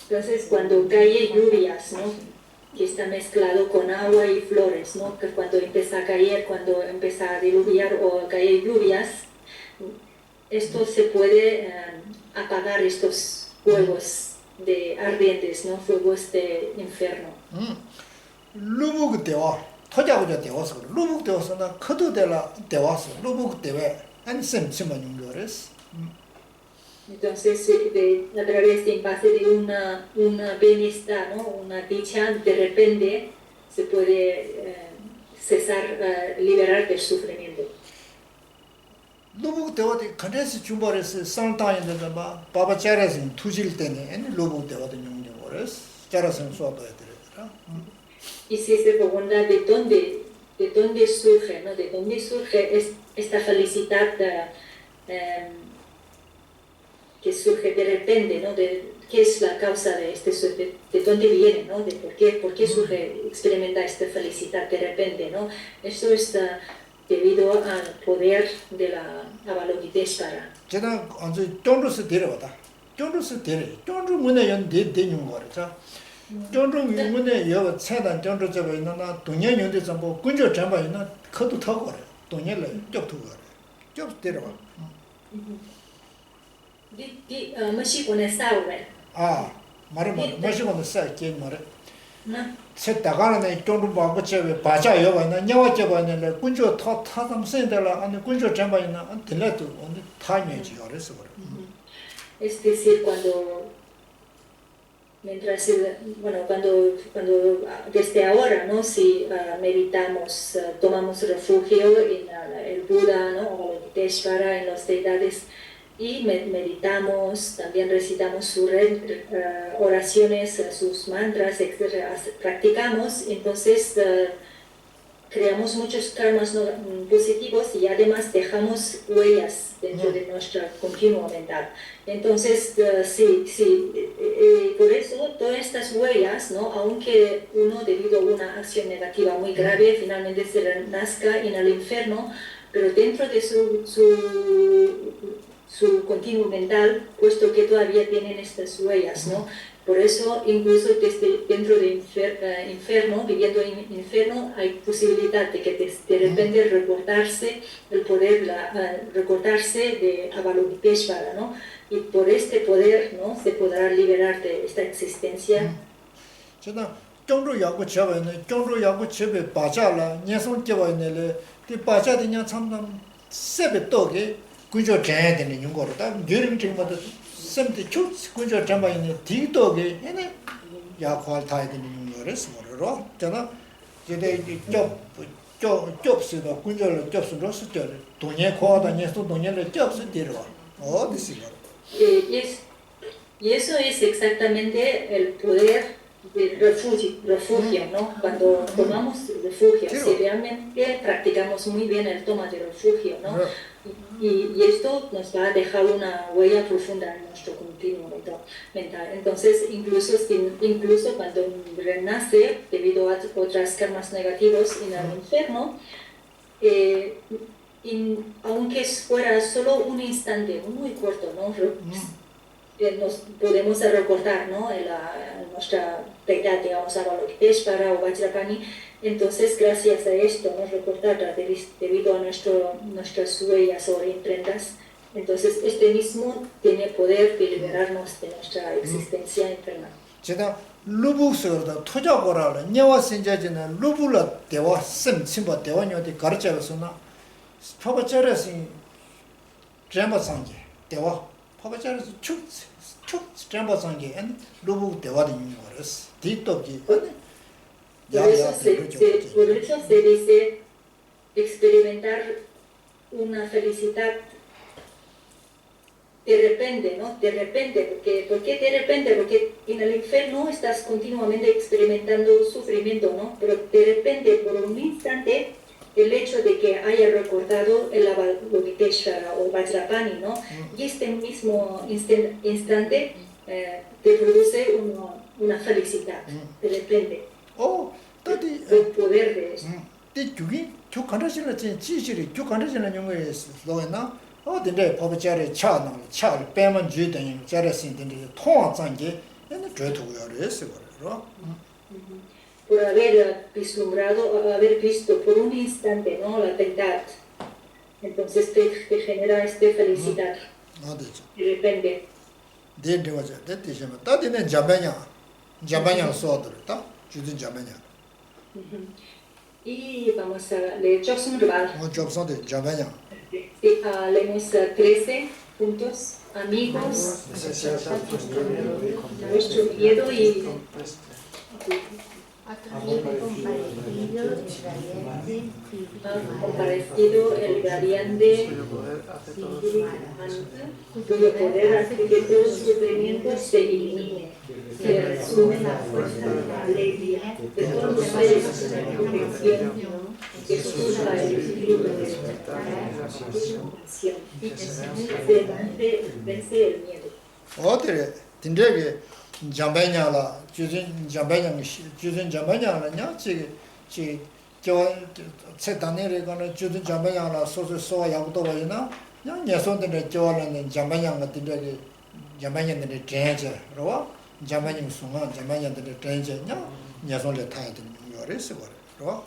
Entonces cuando cae lluvias, ¿no? Que está mezclado con agua y flores, ¿no? Que cuando empieza a caer, cuando empieza a diluviar o caer lluvias, esto se puede apagar estos fuegos de ardientes, ¿no? Fuegos de infierno. 루북 대와 토자고자 대와서 루북 대와서나 커도데라 대와서 루북 대외 아니 셈치만 용거레스 Entonces, a través de en base de una bienestar, ¿no? Una dicha, de repente se puede liberar del sufrimiento. 루북 대와데 컨텐츠 중벌에서 상당인데 봐 바바 자라신 투질 때네 아니 루북 대와데 용거레스 자라선 수업도 해드려라 Y si se pregunta de dónde surge, ¿no? De dónde surge esta felicidad que surge de repente, ¿no? ¿Qué es la causa de de dónde viene, ¿no? De por qué surge, experimenta esta felicidad de repente, ¿no? Esto está debido al poder de la Avalokiteshvara. 제가 언제 쫀루스 데려왔다 쫀루스 데려 쫀루 문에 연대 대용 거죠 쫀루 문에 여 차단 쫀루 저거 있나 동년 연대 전부 군조 전부 있나 커도 타고 그래 동년을 쪽도 그래 쪽 데려와 Mashikone saure. 아 말해 마시고는 싸게 말해 셋 다가는 쫀루 바고 저왜 바자 여봐나 녀와 저봐는 군조 타탐 센데라 아니 군조 전부 있나 들려도 언제 타면지 그래서 그래 Es decir, cuando desde ahora, ¿no? Si meditamos, tomamos refugio en el Buda, ¿no? O Avalokiteshvara, en las deidades, y meditamos, también recitamos sus oraciones, sus mantras, etc. Practicamos, entonces creamos muchos karmas positivos y además dejamos huellas dentro de nuestro continuo mental. Entonces, por eso todas estas huellas, ¿no? Aunque uno debido a una acción negativa muy grave finalmente se renazca en el infierno, pero dentro de su continuo mental, puesto que todavía tienen estas huellas, ¿no? Por eso, incluso dentro del infierno, viviendo en infierno, hay posibilidad de que de repente recordarse el poder, recordarse de Avalokiteshvara, ¿no? Y por este poder, ¿no? Se podrá liberar de esta existencia. 경로 야구 쳐봐네. 경로 야구 쳐be 바자라. 녀선 쳐봐네. 그 바자데 냐 참담 세베 떡에 군조 쟁야 되는 용거로다. 여름 정마다 샘데 쭉 군조 잠바이네 디떡에 얘네 야ኳ 타야 되는 용거를 뭐로. 저나 제대 좁스도 군조를 좁스로 쓰죠. 돈에 코하다 녀선 돈을 좁스 데려. 어디서 Y eso es exactamente el poder del refugio, ¿no? Cuando tomamos refugio, si realmente practicamos muy bien el toma de refugio, ¿no? Y esto nos va a dejar una huella profunda en nuestro continuo mental. Entonces, incluso cuando renace, debido a otras karmas negativos en el infierno, aunque fuera solo un instante muy corto, ¿no? Nos podemos recordar, ¿no? Nuestra deidad, digamos, Avalokiteshvara o Vajrapani. Entonces, gracias a esto, nos recordará debido a nuestras huellas o imprentas. Entonces, este mismo tiene poder de liberarnos de nuestra existencia infernal. 제가 루북서다 토자고라를 녀와 신자지는 루불라 대와 심 침바 대원요디 가르쳐서나 파바자르시 잼바상게 대와 파바자르시 축 잼바상게 엔 루북 대와디 거스 디토기 Por eso se dice experimentar una felicidad de repente, ¿no? De repente, ¿por qué de repente? Porque en el infierno estás continuamente experimentando sufrimiento, ¿no? Pero de repente, por un instante, el hecho de que haya recordado el Avalokiteshvara o Vajrapani, ¿no? Y este mismo instante te produce una felicidad, de repente. El poder de esto. 어딘데 법자리 차는 차를 빼면 주더니 자르신데 통화장게 얘는 죄도요래서 그래요. Por haber vislumbrado, haber visto por un instante, ¿no? La deidad. Entonces te genera esta felicidad. De repente. Y vamos a leer Jobson Rubal. Leemos 13 puntos. Amigos, nuestro miedo y comparecido el radiante cuyo poder hace que todo sufrimiento se elimine, se resume la fuerza de la alegría de todos los seres de la perfección que surja el espíritu de compasión, vence el miedo. 어때? 딘데게 잠바냐라 주진 잠바냐라냐 저 세단에를 거는 주진 잠바냐라 소소소와 야구도 와이나 냐 녀선들의 저와는 잠바냐가 딘데게 잠바냐들의 제제로 잠바냐 순간 잠바냐들의 제제냐 녀선을 타야 되는 거래서 그래요.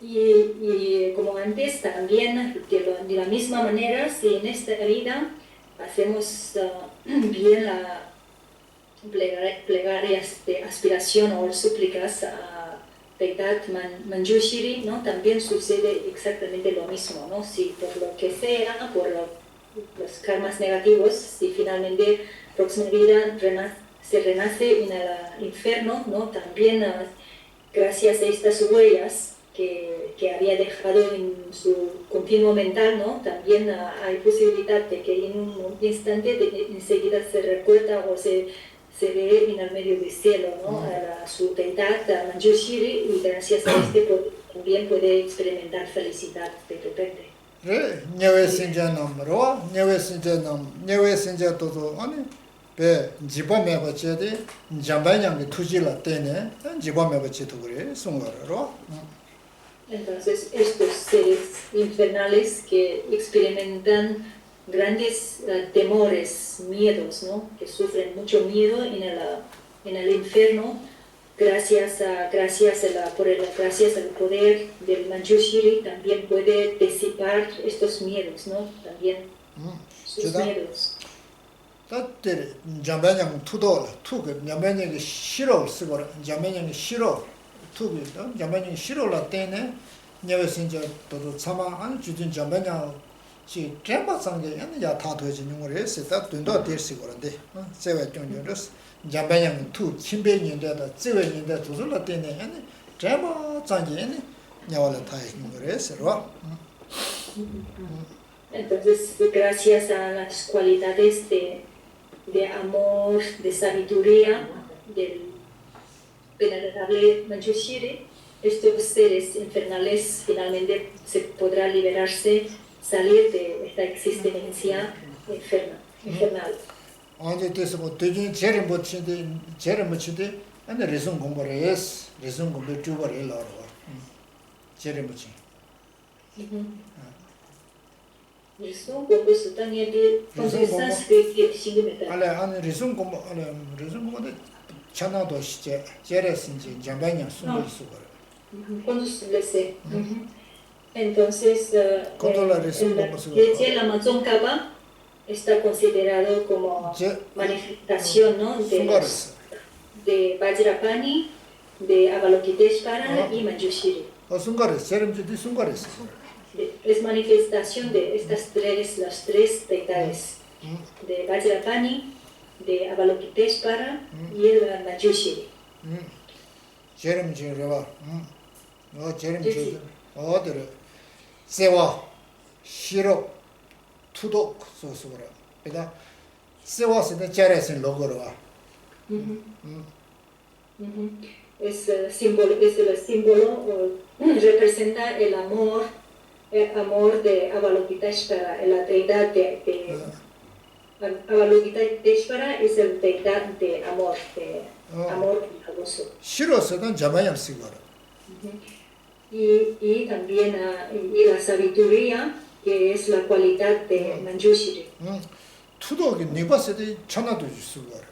Y como antes también, de la misma manera, si en esta vida hacemos bien la plegarias de aspiración o súplicas a Deidad Manjushri, ¿no? También sucede exactamente lo mismo, ¿no? Si por lo que sea, por los karmas negativos, si finalmente próxima vida se renace en el infierno, ¿no? También gracias a estas huellas que había dejado en su continuo mental, ¿no? También hay posibilidad de que en un instante enseguida se recuerda o se ve en el medio del cielo, ¿no? A su deidad, a Manjushri, y gracias a este también puede experimentar felicidad de repente. nyewe sinja namro, nyewe sinja todo, 배 지바 매버체데 잠바냥이 투지라 때네 지바 매버체도 그래 송거로. Entonces, estos seres infernales que experimentan grandes temores, miedos, ¿no? Que sufren mucho miedo en el infierno, gracias al poder del Manjushri, también puede disipar estos miedos, ¿no? También sus miedos. 그때 잠바냥 투도 투그 잠바냥이 싫어 쓰고 잠바냥이 싫어 투그 잠바냥이 싫어라 때네 내가 진짜 또 참아 안 주진 잠바냥 지 잼바상게 야 다도지는 거를 했다 돈도 될수 그런데 제가 좀 열었어 잠바냥 투 침배년대다 제외년대 도술라 때네 아니 잼바상게 야와라 다 있는 거를 했어. Entonces, gracias a las cualidades de amor, de sabiduría del venerable Manjushri, estos seres infernales finalmente se podrá liberarse, salir de esta existencia infernal. 언제 됐고 되게 제를 붙이데 안에 레슨 공부를 했어. 레슨 공부 주버를 해라고. 제를 붙이. Resumo como eso también de sánscrito que significa. 아니 레슨 공부도 차나도 시제 제레신지 잠바냐 숨을 쓰고. Cuando se sé. Entonces, el Amazon Kaba está considerado como manifestación, ¿no? De Vajrapani, de Avalokiteshvara y Manjushri. Es manifestación de las tres deidades, de Vajrapani, de Avalokiteshvara y el Manjushri. 세와 시로 투독 소소라 그다 세와스는 자레신 로고로 와 Es el símbolo representa el amor de Avalokiteshvara, la deidad de Avalokiteshvara es la deidad de amor bondadoso. 시로스는 자마양 시고라 Y también y la sabiduría, que es la cualidad de Manjushri. 투독이 니바세데 천하도 주스고라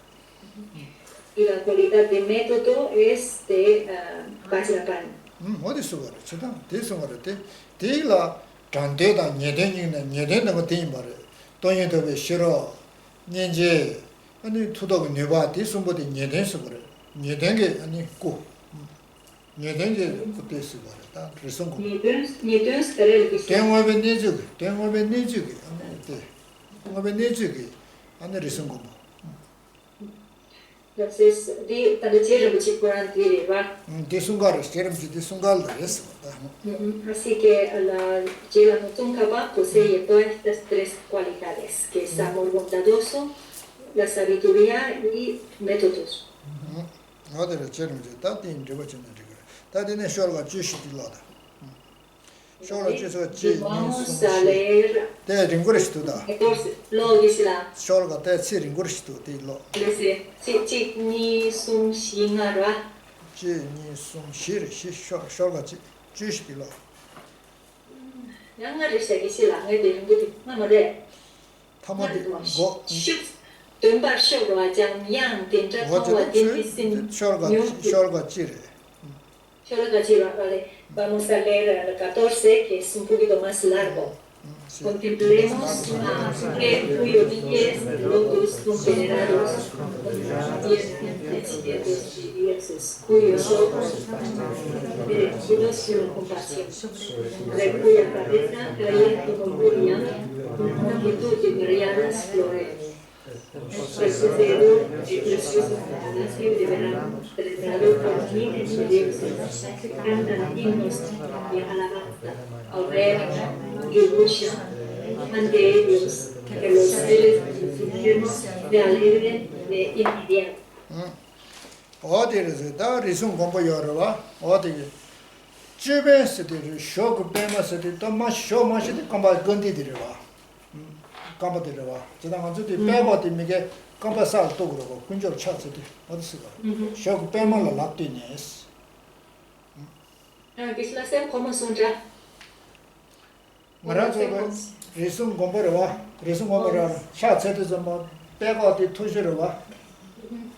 Y la cualidad de método es de Vajrapani. 어디 쓰고라 저다 대성어를 대라 단대다 녀대는 거 대인 말에 돈이도 싫어 년제 아니 투독이 니바 대성보다 녀대 쓰고라 녀대게 아니 고 녀대게 그때 쓰고라 다 그래서 Ni deux querer el 대응업에 내주기 안에 리승고 Entonces, tanto quiero mucho por antes, ¿va? 대순가를 대순가를 했어. Así que la Jela Mutunkaba posee todas estas tres cualidades, que es amor bondadoso, la sabiduría y métodos. 어디를 제일 다 된 저거 좀 그래. 다들은 쇼가 주시딜라다. 쇼가 주서 Vamos a leer. 대 링고리스도다. Entonces, lo dice la. 쇼가 대 링고리스도 딜로. Dice, si ni sum shingarwa. 지니 숨쉬르 쇼가 주시딜라. 양아를 시작이시라. 내가 이거 뭐래? 타마디 고 Tumba shogwa jamyang dentro de disin. 쇼가 지레. Vamos a leer el 14, que es un poquito más largo. Contemplemos a cuyo niñez lotus son venerados, principios diversos, cuyos ojos dirigidos con compasión, de cuya cabeza caía como lluvia, multitud de variadas flores. El poseedor de preciosos palacios de verano, tratado por miles de dioses, cantan himnos de alabanza, al rey Yugusha, ante ellos, que los seres infiernos se alegren de inmediato. 어디에서 다 리슨 공부 열어봐. 어디 주변 세대 쇼크 빼면서도 또 마쇼 마시도 깜바 건디들이와 깜바들이와 지난 아주도 빼버도 이게 깜바 살도 그러고 군절 찾서도 어디서가 쇼크 빼면라 락티네스 que lo hacen como son ya. 말아서 리슨 공부를와 리슨 공부를 샤체도 좀 빼버도 투시를와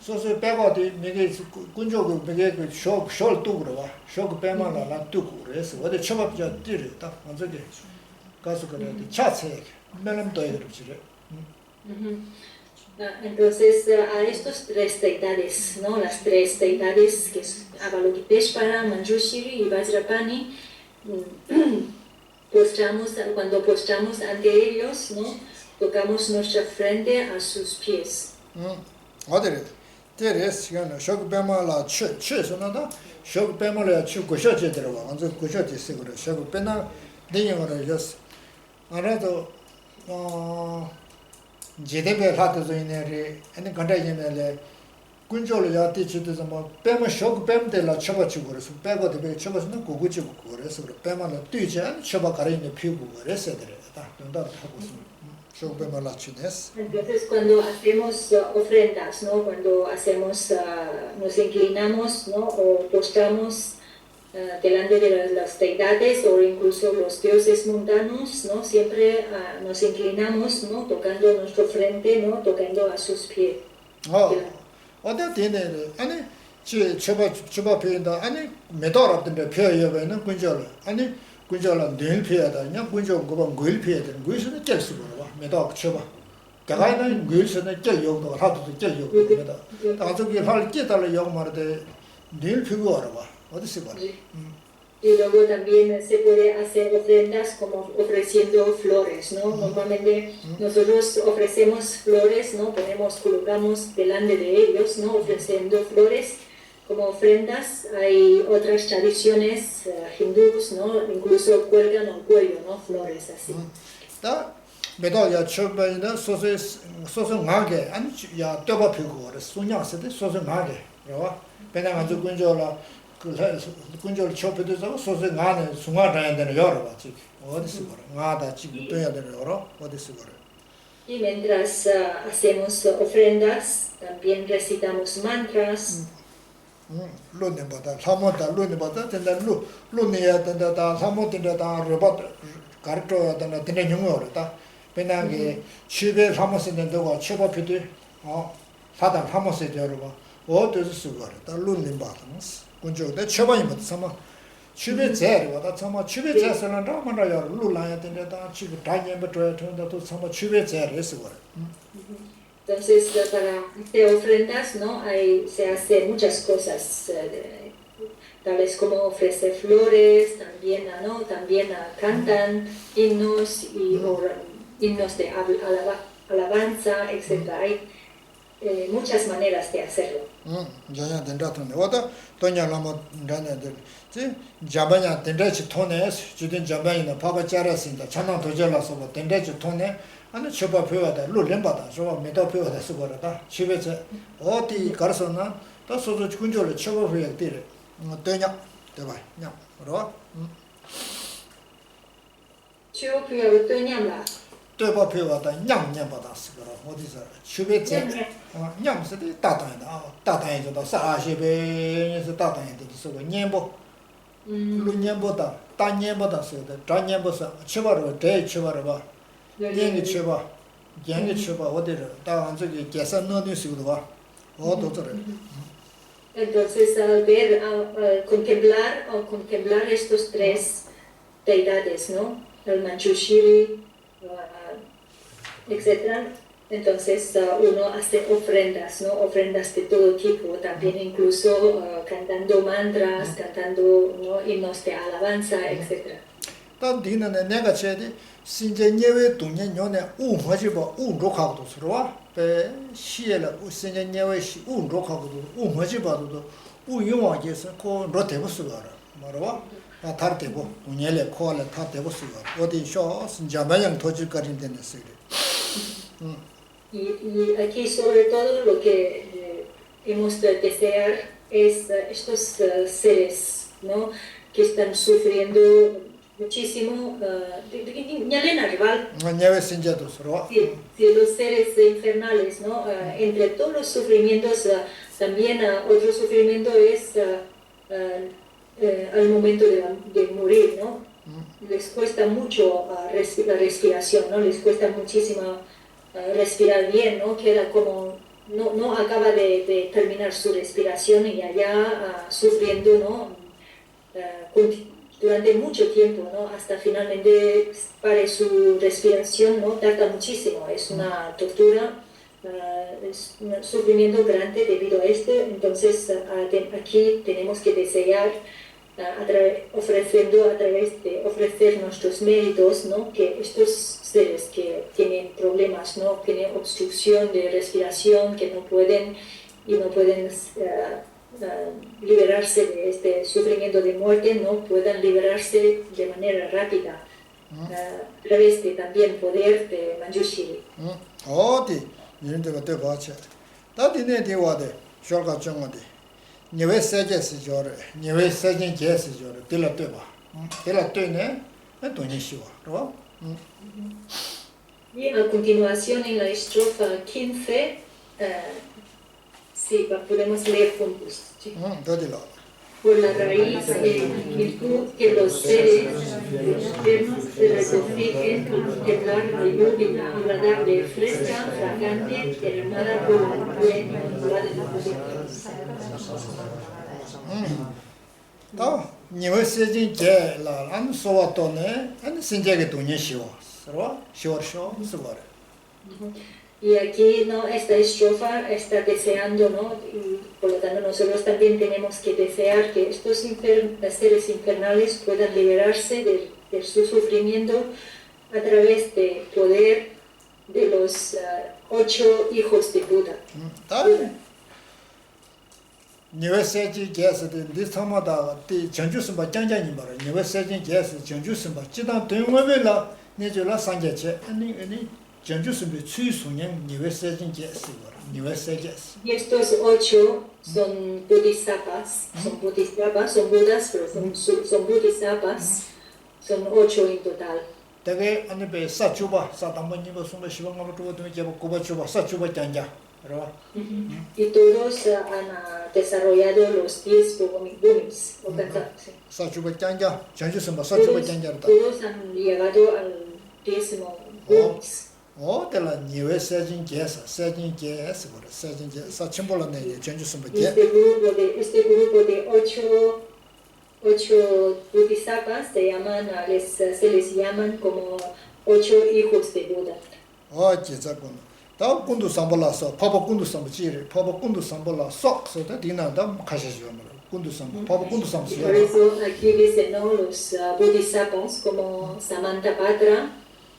소소 빼버도 이게 군절 이게 쇼도 그러와 쇼크 빼면라 락도 그래서 어디 처박자 뛰르다 먼저게 가서 그래 차체 melem doy chire Entonces, a estos tres deidades, ¿no? Las tres deidades, que es Avalokiteshvara, Manjushri y Vajrapani, cuando postramos ante ellos, ¿no? Tocamos nuestra frente a sus pies. 어디래? 데레스 시간에 쇼크 빼마라 최선하다. 쇼크 빼마라 추 고셔제 들어와. 완전 고셔제 쓰고 그래. 쇼크 빼나 내용을 해줬어. 알아도 제대로 하도록 이내리 아니 간다이면에 군조를 야티치도 뭐 빼면 쇼크 빼면들라 쳐버치고 그래서 빼고도 배 쳐버스는 고구지고 그래서 그래 빼면은 뛰지 않 쳐버 가리는 피우고 그랬어야 되다. donde hago 쇼크 빼면 라치네스. Entonces cuando hacemos ofrendas, ¿no? Cuando hacemos nos inclinamos, ¿no? O postramos delante de las deidades o incluso los dioses mundanos, ¿no? Siempre nos inclinamos, ¿no? Tocando nuestro frente, ¿no? Tocando a sus pies. 어디 되네. 아니 저봐 표현다. 아니 메달업던데 표현하면은 군절. 아니 군절은 늘 표현하다. 그냥 군절 그거 늘 표현되는 거에서는 깰 수가 없어. 메달 쳐봐. 가가는 글서는 깰 용도 하도도 깰 용도입니다. 다저기 할 깨달을 용 말데 늘 표고 알아봐. Y luego también se puede hacer ofrendas como ofreciendo flores, ¿no? Normalmente nosotros ofrecemos flores, ¿no? Colocamos delante de ellos, ¿no? Ofreciendo flores como ofrendas. Hay otras tradiciones hindúes, ¿no? Incluso cuelgan al cuello, ¿no? Flores así. 메다야 처바이나 소소 나게 아니 야 떠봐 피고 그래. 소냐스데 소소 나게. 그러와. 배나가 군절라 군절 초표도 소소 나네 숭아다야 되는 여러 가지 어디서 그래 나다 지금 떠야 되는 여러 어디서 그래 Y mientras hacemos ofrendas también recitamos mantras. 론네보다 사모다 론네보다 된다 론네야 된다 사모된다 로봇 가르쳐야 된다 되는 용어로다 배나게 집에 사모스는 데가 쳐봐피도 사단 사모스에 여러분 어디서 쓰고 그래 론네보다 군조데 쳐봐이부터 삼아 주베 제르보다 삼아 주베 제서는 라만라야 룰라야 된다 지금 다녀부터 통도 삼아 주베 제르스 거래. Entonces para hacer ofrendas, ¿no? Se hace muchas cosas, tales como ofrecer flores, también, ¿no? También cantan himnos y himnos de alabanza, etc. Hay muchas maneras de hacerlo. Ya 된다던데. 어다 돈야라마 단네들. 지 자바냐 된다치 토네. 주된 자바이나 파바 짜라신다. 찬나 도절라서 뭐 된다치 토네. 아니 쳐봐 표하다. 룰렘바다. 저 메다 표하다 쓰거라다. 집에서 어디 가서나 또 소소 군조를 쳐봐 표야 돼. 되냐? 대봐. 냐. 그러? 치오 표하고 되냐라. 대봐 표하다. 냥냥바다 쓰거라. 어디서 집에서 냥스디 따다이다. 따다이도 사시베에서 따다이도 쓰고 녀보. 루녀보다 따녀보다 쓰다. 따녀보서 쳐봐로 대 쳐봐로 봐. 녀게 쳐봐. 녀게 쳐봐. 어디로? 다 저기 계산 넣는 식으로 봐. 어디서래? Entonces al ver contemplar estos tres deidades, ¿no? El Manjushri, etc. Entonces uno hace ofrendas, ¿no? Ofrendas de todo tipo, también incluso cantando mantras, cantando, ¿no? Himnos de alabanza, etc. También 내가 제디 신제녀의 동년년에 우마지바 우록하고도 서로와 배 시에라 신제녀의 시 우록하고도 우마지바도 우용하게서 그 로테부스가 말아와 다 다르대고 동년에 코알에 다 대부스가 어디 쇼 신자마양 도지까지 되는데 Y aquí sobre todo lo que hemos de desear es estos seres, ¿no? que están sufriendo muchísimo. Ñave sinjado soro. Sí, los seres infernales, ¿no? Entre todos los sufrimientos, también otro sufrimiento es al momento de morir, ¿no? Les cuesta mucho la respiración, ¿no? Les cuesta muchísimo respirar bien, ¿no? Queda como, no acaba de terminar su respiración y allá sufriendo, ¿no? Durante mucho tiempo, ¿no? Hasta finalmente pare su respiración, ¿no? Tarda muchísimo, es una tortura, es un sufrimiento grande debido a esto. Entonces aquí tenemos que desear, ofreciendo a través de ofrecer nuestros méritos, ¿no? Que estos seres que tienen problemas, ¿no? Tienen obstrucción de respiración, que no pueden liberarse de este sufrimiento de muerte, no puedan liberarse de manera rápida a través de también poder de Manjushri. 이런데가 돼 봐체. 다디네 디와데 쇼가 정어데. 니웨 세제스 조르. 니웨 세진 제스 조르. 딜라 돼 봐. 딜라 되네. 돈이 쉬워. 그렇죠? Y a continuación en la estrofa 15 sí, podemos leer juntos. ¿Sí? Por la raíz en virtud que los seres externos se regocijen al contemplar la lluvia agradable, fresca, fragante, derramada por la nube en la de la 다 니웨 세진 제라 안 소와토네 안 신제게 돈이 쉬워. 서로 쉬워 쓰거래. Y aquí, ¿no? Esta estrofa está deseando, ¿no? Y por lo tanto nosotros también tenemos que desear que estos seres infernales puedan liberarse de su sufrimiento a través del poder de los 8 hijos de Buda. 니웨세지 제스데 리스타마다 티 전주스바 장장이 말아. 니웨세지 제스 전주스바 지단 되면라 내절라 상제체 아니 전주스비 추수년 니웨세지 제스 말아. 니웨세제스. Y estos 8 son bodhisattvas, son budas, pero son bodhisattvas, son 8 en total. 되게 안에 사추바 사담번님을 숨을 시방하고 두고도 제가 고바추바 사추바 장자. Y todos han desarrollado los 10 bumis. Todos han llegado al 10º bumis. Este grupo de 8 bodhisattvas se les llaman como 8 hijos de Buda. 다 군도 삼볼라서 파바 군도 삼지리 파바 군도 삼볼라 쏙서다 디나다 가시죠 뭐 군도 삼 파바 군도 삼지. Por eso aquí dicen, ¿no? Los bodhisattvas como Samantabhadra,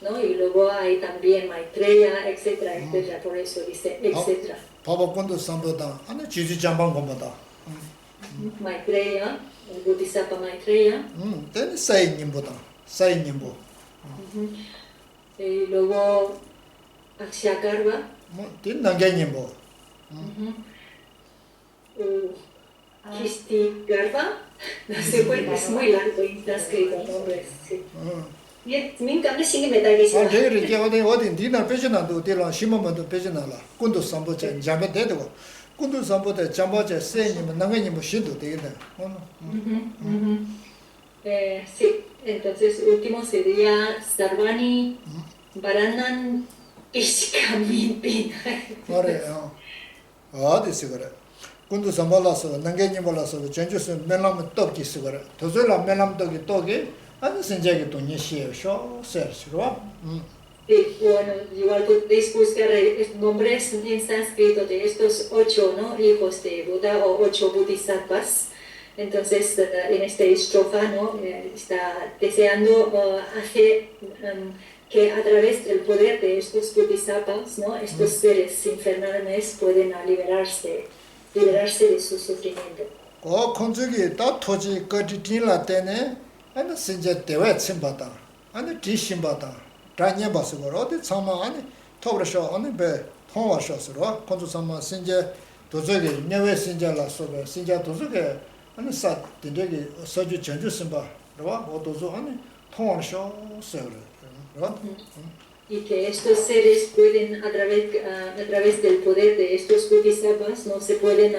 ¿no? Y luego hay también Maitreya, etcétera, etcétera. Por eso dice etcétera. 파바 군도 삼보다 아니 지지 잠방 겁니다. Maitreya, el bodhisattva Maitreya. 된 사이님보다 사이님보. Y luego Akshakarva. 된 남자님보. Kistigarva. No sé, es muy largo y está escrito nombres. Sí. 민감도 신경에 달기시고. 아, 저기 이제 어디 디나 배전한도 되라 심어만도 배전하라. 군도 삼보제 잠에 되고. 군도 삼보대 잠보제 세님 나가님 신도 되겠네. Sí, entonces último sería Sarvani Varanan Ishkaminpin. 그래요. 어디서 그래? 군도 삼발라서 남게님 몰라서 전주스 멜람 떡기 쓰거라. 도저라 멜람 떡이 아니 생제게 돈이 시에쇼 세르시로. Sí, bueno, igual podéis buscar nombres en sánscrito de estos 8, ¿no? Hijos de Buda o 8 bodhisattvas. Entonces, en esta estrofa, ¿no? Está deseando hacer que a través del poder de estos bodhisattvas, ¿no? Estos seres infernales pueden liberarse de su sufrimiento. 건축이 다 토지 거지 딜라 때네 아니 생제 대외 침바다 아니 디심바다 다녀 봐서 어디 참아 아니 토브셔 아니 배 통화셔서 건축 참아 생제 도저히 내외 생제라 소베 생제 도저히 아니 사 된대게 서주 전주 심바 그러봐 어도서 아니 통화셔 세월 그러봐 Y que estos seres pueden, a través del poder de estos bodhisattvas, no se pueden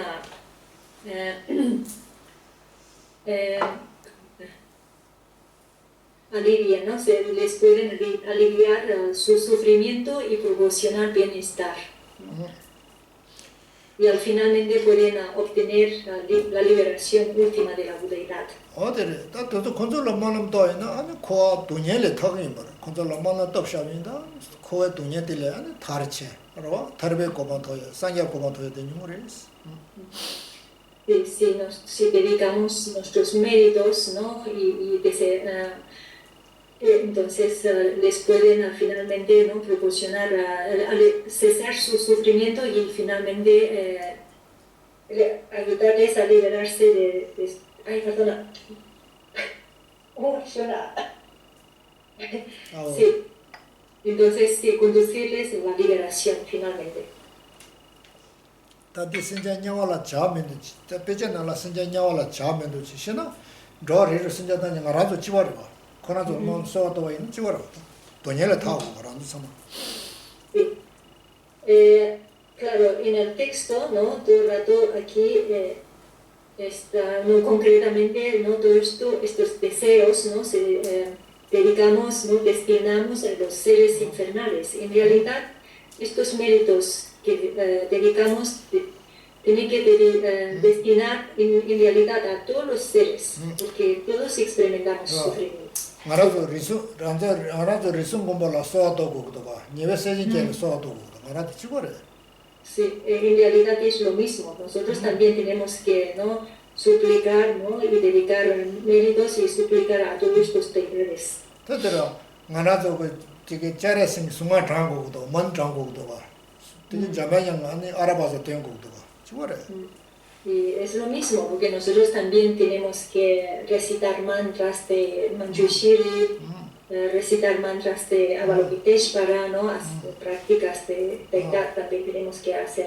aliviar, ¿no? Se les pueden aliviar su sufrimiento y proporcionar bienestar. Y al finalmente pueden obtener la liberación última de la budeidad. 어디래 또 건설로 만남 도에나 아니 코 돈예를 타긴 말 건설로 만남 떡샤빈다 코에 돈예들래 아니 다르체 그러봐 다르베 고반 도에 상야 고반 도에 되는 거래스 Si dedicamos nuestros méritos, ¿no? Entonces les pueden finalmente, ¿no? proporcionar, cesar su sufrimiento y finalmente ayudarles a liberarse de ay, perdona. Oh, llora. Sí. Entonces, sí, conducirles a la liberación finalmente. 다디 신자 냐와라 자면도 다 베잖아라 신자 냐와라 자면도 지시나 저리를 신자다니 가라도 지워라 그나도 뭐 소도 있는 지워라 돈을 타고 그러는 sama. Sí. Claro, en el texto, ¿no? Todo el rato aquí está, no concretamente, ¿no? Todo esto, estos deseos, ¿no? Dedicamos, ¿no? Destinamos a los seres infernales. En realidad, estos méritos que dedicamos tienen que destinar en realidad a todos los seres, porque todos experimentamos sufrimiento. 알아도 리수 알아도 리수 공부라 소도 거도 봐. 니베 세진제 소도 거도 알아도 지고래. Sí, en realidad es lo mismo. Nosotros también tenemos que, ¿no? suplicar, ¿no? y dedicar méritos y suplicar a todos estos deidades. 그들아 알아도 그 되게 잘했으니 순간 장고도 먼 장고도 봐. 되게 자매양 아니 알아봐서 된 거도 봐. 지고래. Y es lo mismo, porque nosotros también tenemos que recitar mantras de Manjushri, recitar mantras de Avalokiteshvara, ¿no? Prácticas de Deidad también tenemos que hacer.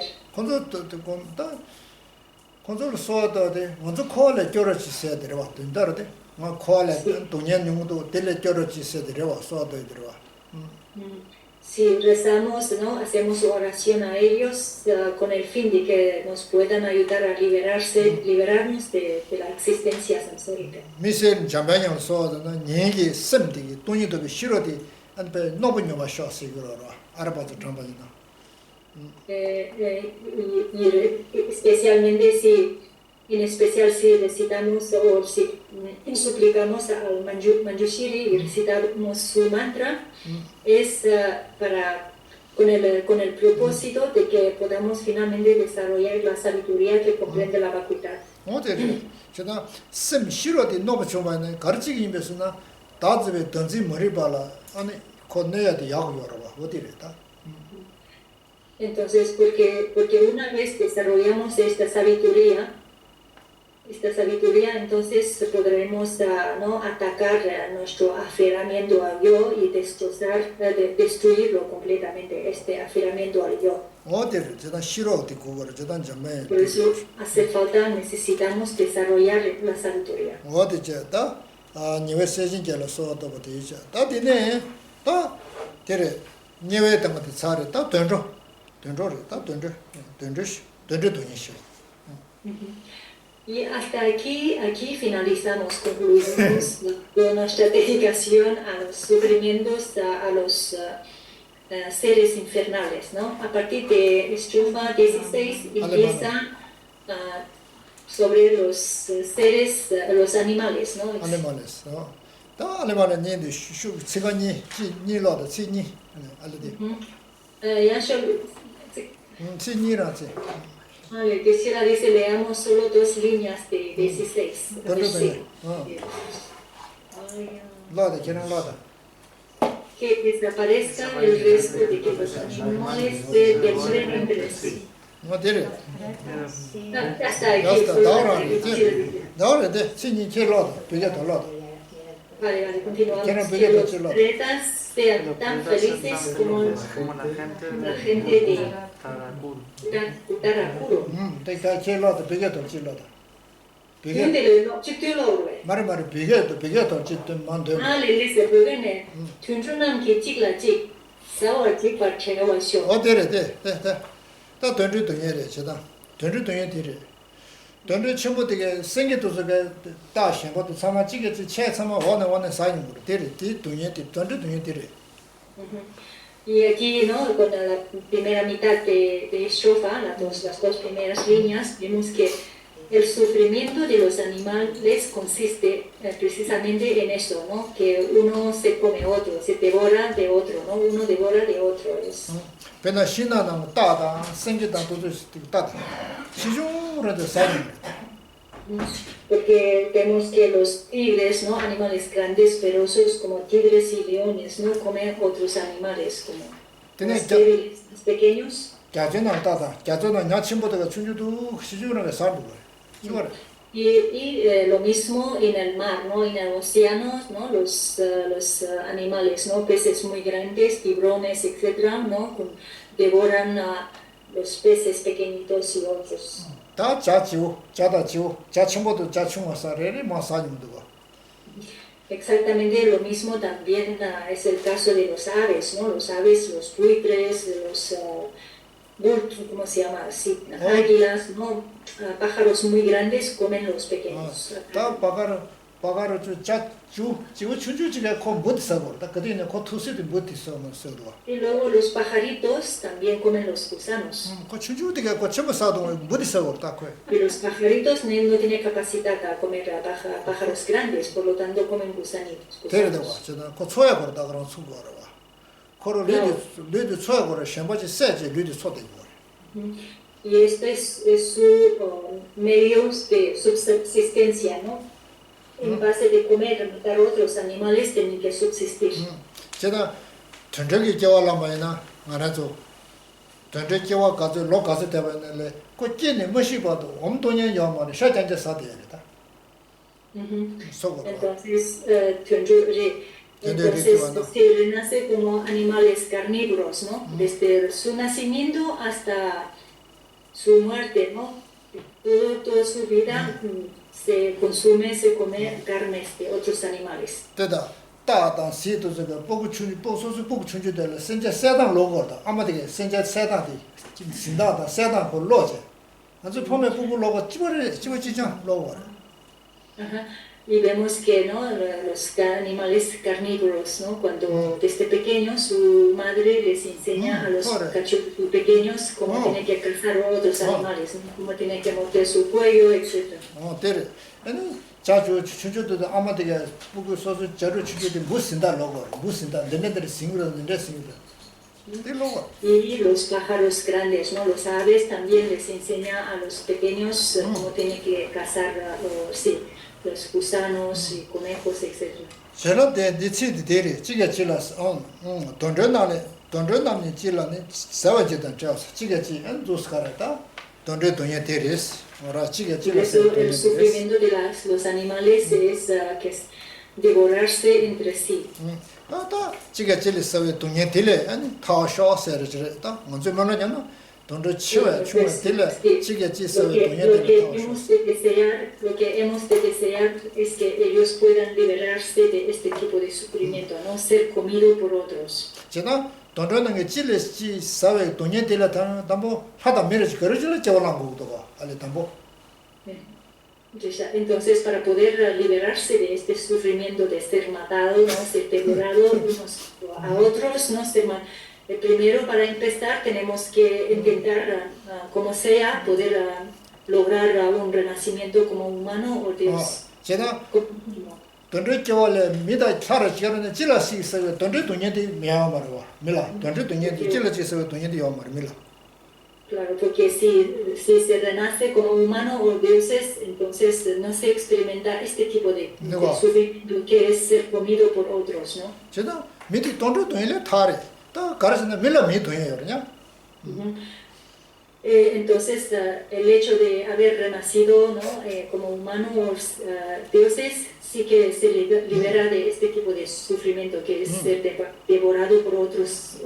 control soda de 먼저 코알에 겨러지 세야 되려와 된다르데 뭐 코알에 돈년 용도 델레 겨러지 세야 되려와 소다 되려와 Si rezamos, ¿no? hacemos oración a ellos con el fin de que nos puedan ayudar a liberarnos de la existencia samsárica. 미셀 잠바냥 소다는 얘기 셈되기 돈이도 싫어디 안배 노분요 마셔서 그러라 알아봐도 잠바이나 especialmente en especial si recitamos o si suplicamos al Manjushri y recitamos su mantra, es con el propósito de que podamos finalmente desarrollar la sabiduría que comprende la vacuidad. 어때? 제가 셈 싫어디 노브 좀만에 가르치기 임에서나 다즈베 던지 머리 발라 아니 건네야디 야고 열어봐 어디래다? Entonces, porque una vez desarrollamos esta sabiduría, entonces podremos ¿no? atacar nuestro aferramiento al yo y destruirlo completamente, este aferramiento al yo. Por eso hace falta, necesitamos desarrollar la sabiduría. Y hasta aquí finalizamos, concluimos nuestra dedicación a los sufrimientos, a los seres infernales, ¿no? A partir de estrofa 16 empieza sobre los seres, los animales, ¿no? Animales, ¿no? Animales ni sigo니 니로도 치니 알레디. Ya 치니라지. quisiera dice leamos solo 2 líneas de 16. Lada, quieren lada. Que desaparezca el resto de que los animales se demoren entre sí. No tiene. Ya está aquí. Ahora de 치니 킬로도 되게도 lada. Vale, continuamos. Que los atletas sean tan felices como la gente de Utarakuru. Te 킬로도 되게도 킬로도. 근데 너 직도로 왜? 말이 비게도 지금 만데. 레레세 보게네. 춘춘남 기직라직. 사와직 받쳐가 왔쇼. 어데레데. 다 던지 동예래 제다. 던지 동예들이. 던지 전부 되게 생기도서가 다 생각도 사마지게 제 참아 원하는 사인 거. 데리 뒤 동예들 던지 동예들이. Y aquí, ¿no? Con la primera mitad de estrofa, las dos primeras líneas, vemos que el sufrimiento de los animales consiste precisamente en eso, ¿no? Que uno se come otro, se devora de otro, ¿no? Uno devora de otro. Pena 신나는 따다 생기다 도도 따다. 시중으로도 사인. Porque vemos que los tigres, ¿no? Animales grandes, feroces como tigres y leones, ¿no? Comen otros animales como los débiles, los pequeños. 야전은 따다. 야전은 야침보다가 춘주도 시중으로 살고 그래. Y lo mismo en el mar, ¿no? En el océano, ¿no? Los animales, ¿no? Peces muy grandes, tiburones, etcétera, ¿no? Devoran a los peces pequeñitos y otros. 다 자지오, 자다지오, 자침보도 자충와 사례를 마사님도. Exactamente lo mismo también es el caso de los aves, ¿no? Los aves, los buitres, los ¿cómo se llama? Sí, águilas, ¿no? Pájaros muy grandes comen los pequeños. 다 바가로 지고 춘주지가 못 사고다. 그때는 그 투스도 못 있어면 써도. Y luego los pajaritos también comen los gusanos. 그 춘주디가 그 처음 사도 못 있어고다. Y los pajaritos no tienen capacidad a comer a pájaros grandes, por lo tanto comen gusanitos. 데려다 와. 저는 그 초야고다 그런 수고하러 와. 그걸 레드 초야고를 셴바지 세지 레드 소대 거. Y esto es su medios de subsistencia, ¿no? En base de comer, matar otros animales, tienen que subsistir. 제가 전적이 겨울라마이나 말하죠. 전적 겨울 가서 로 가서 되면은 그 찐이 뭐시 봐도 엄동년 영만이 샤잔제 사대야다. Entonces, se renace como animales carnívoros, ¿no? Desde su nacimiento hasta su muerte, ¿no? Toda su vida se consume, se come carnes de otros animales. 따다 시도 저거 소수 보고 춘주들 선제 세당 로고다. 아마되게 선제 세당이 진다다 세당 그 로제. 아주 봄에 보고 로고 집어지죠 로고. Y vemos que, ¿no? Los animales carnívoros, ¿no? Cuando desde pequeños su madre les enseña a los cachorros pequeños cómo tienen que cazar a otros animales, ¿no? Cómo tienen que morder su cuello, etc. 자주 춘주들도 아마되게 보고 소수 저를 춘주들 무슨다 로고 무슨다 내네들이 싱그러는 내 싱그러. Y los pájaros grandes, ¿no? Los aves también les enseña a los pequeños cómo tienen que cazar los gusanos y conejos, etc. 저런데 니치디 데리 지게 질라서 돈전남이 질라네 사와지던 저서 지게지 안도스카라다 돈제 돈에 데리스 ora 지게 질라서 el sufrimiento de los animales es que es devorarse entre sí. 다 지게 질리서 돈에 데리 아니 타샤서르다 먼저 뭐냐면 돈을 치워야 딜레 지게 지서 돈에 데리 lo que hemos de desear es que ellos puedan liberarse de este tipo de sufrimiento, no ser comido por otros. 제가 돈을 게 질리지 사회 돈에 데리 담보 하다 메르지 거르질 저랑 거도 알레 담보. Entonces, para poder liberarse de este sufrimiento de ser matado, no ser devorado a otros, no ser primero, para empezar, tenemos que intentar, como sea, poder lograr un renacimiento como humano o Dios. 제가 돈을 겨울에 미다 차를 지르는 질라시 있어요. 돈을 돈에도 미야마로 밀라. 돈을 돈에도 질라시 있어요. 돈에도 야마로 밀라. Claro, porque si se renace como humano o dioses, entonces no se experimenta este tipo de sufrimiento que es ser comido por otros, ¿no? 제가 미디 돈을 돈에 타래. 또 가르치는 밀라 미 돈이에요, 그냥. Entonces, el hecho de haber renacido, ¿no? Como humanos dioses, sí que se libera de este tipo de sufrimiento que es ser devorado por otros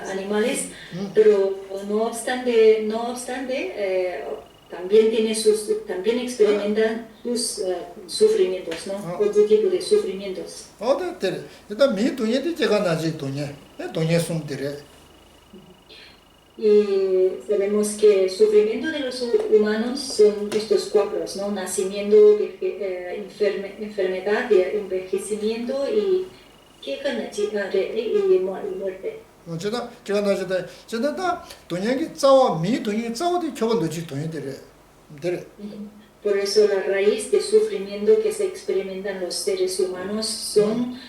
animales, pero no obstante también experimentan sus sufrimientos, ¿no? Otro tipo de sufrimientos. Y sabemos que el sufrimiento de los humanos son estos cuatro, ¿no? Nacimiento, enfermedad, envejecimiento y muerte. Por eso la raíz de sufrimiento que se experimentan los seres humanos son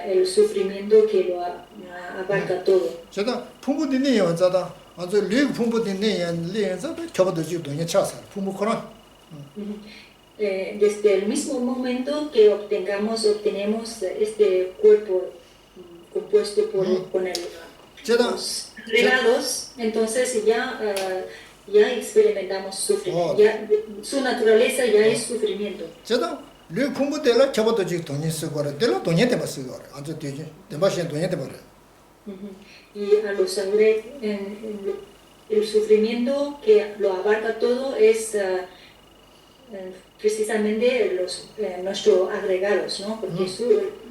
el sufrimiento que lo abarca todo. Desde el mismo momento que obtenemos este cuerpo compuesto con los regalos, entonces ya experimentamos sufrimiento. Su naturaleza ya es sufrimiento. Y a los el sufrimiento que lo abarca todo es precisamente nuestros agregados, ¿no? Porque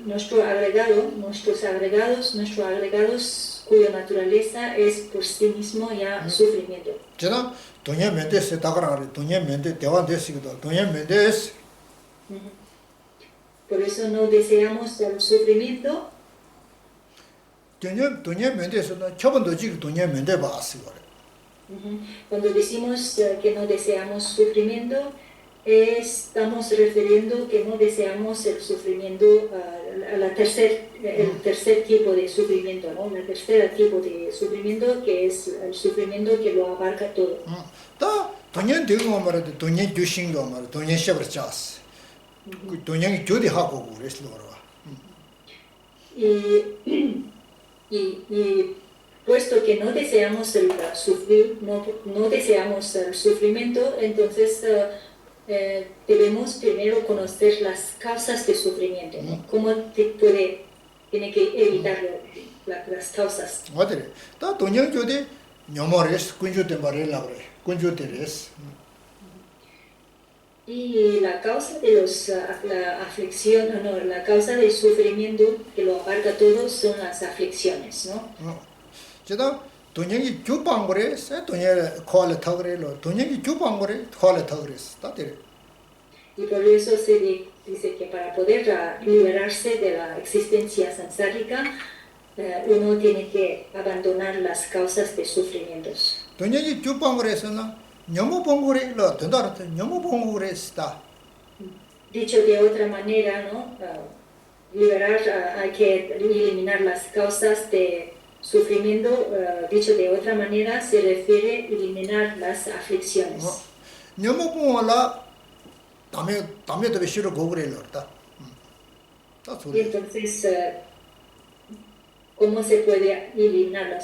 nuestros agregados cuya naturaleza es por sí mismo ya sufrimiento. Por eso no deseamos el sufrimiento. Cuando decimos que no deseamos sufrimiento, estamos refiriendo que no deseamos el sufrimiento, el tercer tipo de sufrimiento, ¿no? El tercer tipo de sufrimiento que es el sufrimiento que lo abarca todo. Y puesto que no deseamos no deseamos el sufrimiento, entonces debemos primero conocer las causas de sufrimiento, ¿no? ¿Cómo tiene que evitar las causas? Y la causa de la aflicción, la causa del sufrimiento que lo abarca todo son las aflicciones, ¿no? Y por eso se dice que para poder liberarse de la existencia samsárica, uno tiene que abandonar las causas de sufrimientos. Dicho de otra manera, ¿no? Hay que eliminar las causas de sufrimiento. Dicho de otra manera, se refiere a eliminar las aflicciones. Y entonces, ¿cómo se puede eliminar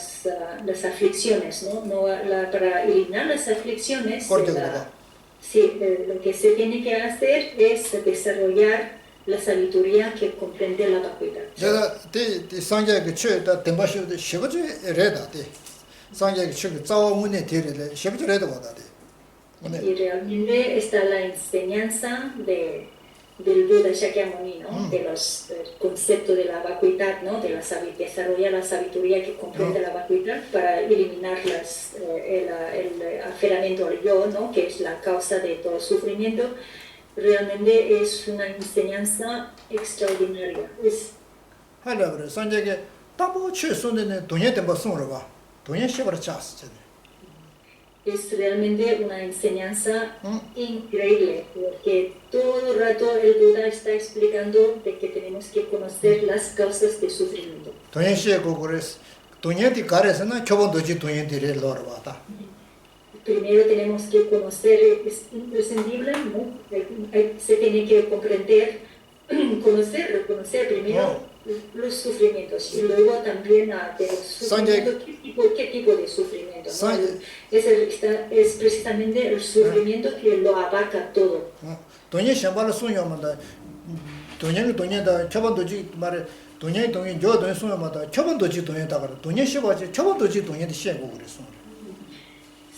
las aflicciones? ¿No? Para eliminar las aflicciones, lo que se tiene que hacer es desarrollar la sabiduría que comprende la vacuidad. Y realmente está la enseñanza del Buda Shakyamuni, ¿no? De los conceptos de la vacuidad, ¿no? Desarrollar la sabiduría que comprende la vacuidad para eliminar el aferramiento al yo, ¿no? Que es la causa de todo sufrimiento. Realmente es una enseñanza extraordinaria. Es realmente una enseñanza increíble, porque todo el rato el Buda está explicando de que tenemos que conocer las causas de sufrimiento. Primero tenemos que conocer, es imprescindible, ¿no? Se tiene que conocer primero los sufrimientos y luego también de los sufrimientos, qué tipo de sufrimiento, ¿no? Es precisamente el sufrimiento que lo abarca todo.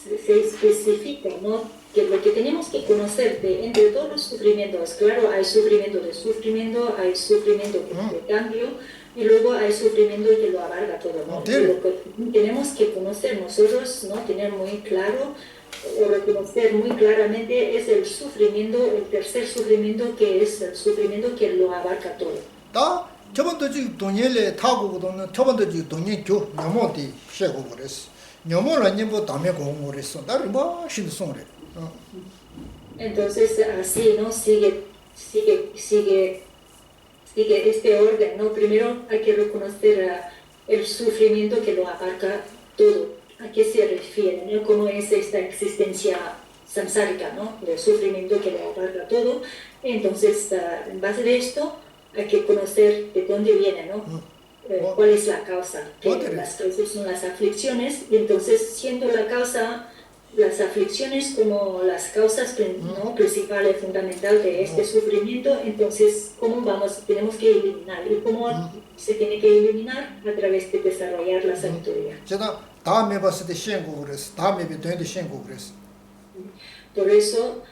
Se especifica, ¿no? que lo que tenemos que conocer entre todos los sufrimientos, claro, hay sufrimiento de sufrimiento, hay sufrimiento de cambio, y luego hay sufrimiento que lo abarca todo, ¿no? Lo que tenemos que conocer nosotros, ¿no? Tener muy claro o reconocer muy claramente es el sufrimiento, el tercer sufrimiento, que es el sufrimiento que lo abarca todo. 저번도 지금 돈일에 타고거든. 저번도 지금 돈이 교 녀모디 쉐고 그랬어. 녀모를 님보 담에 공부 그랬어. 나를 뭐 신도 송래. Entonces así, ¿no? Sigue este orden, ¿no? Primero hay que reconocer el sufrimiento que lo abarca todo. ¿A qué se refiere? ¿No? ¿Cómo es esta existencia samsárica, ¿no? El sufrimiento que lo abarca todo. Entonces, en base de esto, hay que conocer de dónde viene, ¿no? ¿Cuál es la causa? Que las causas son las aflicciones, y entonces, siendo la causa, las aflicciones como las causas, ¿no? Principales, fundamentales de este sufrimiento, entonces, ¿cómo tenemos que eliminar? ¿Y cómo se tiene que eliminar? A través de desarrollar la sabiduría. Por eso,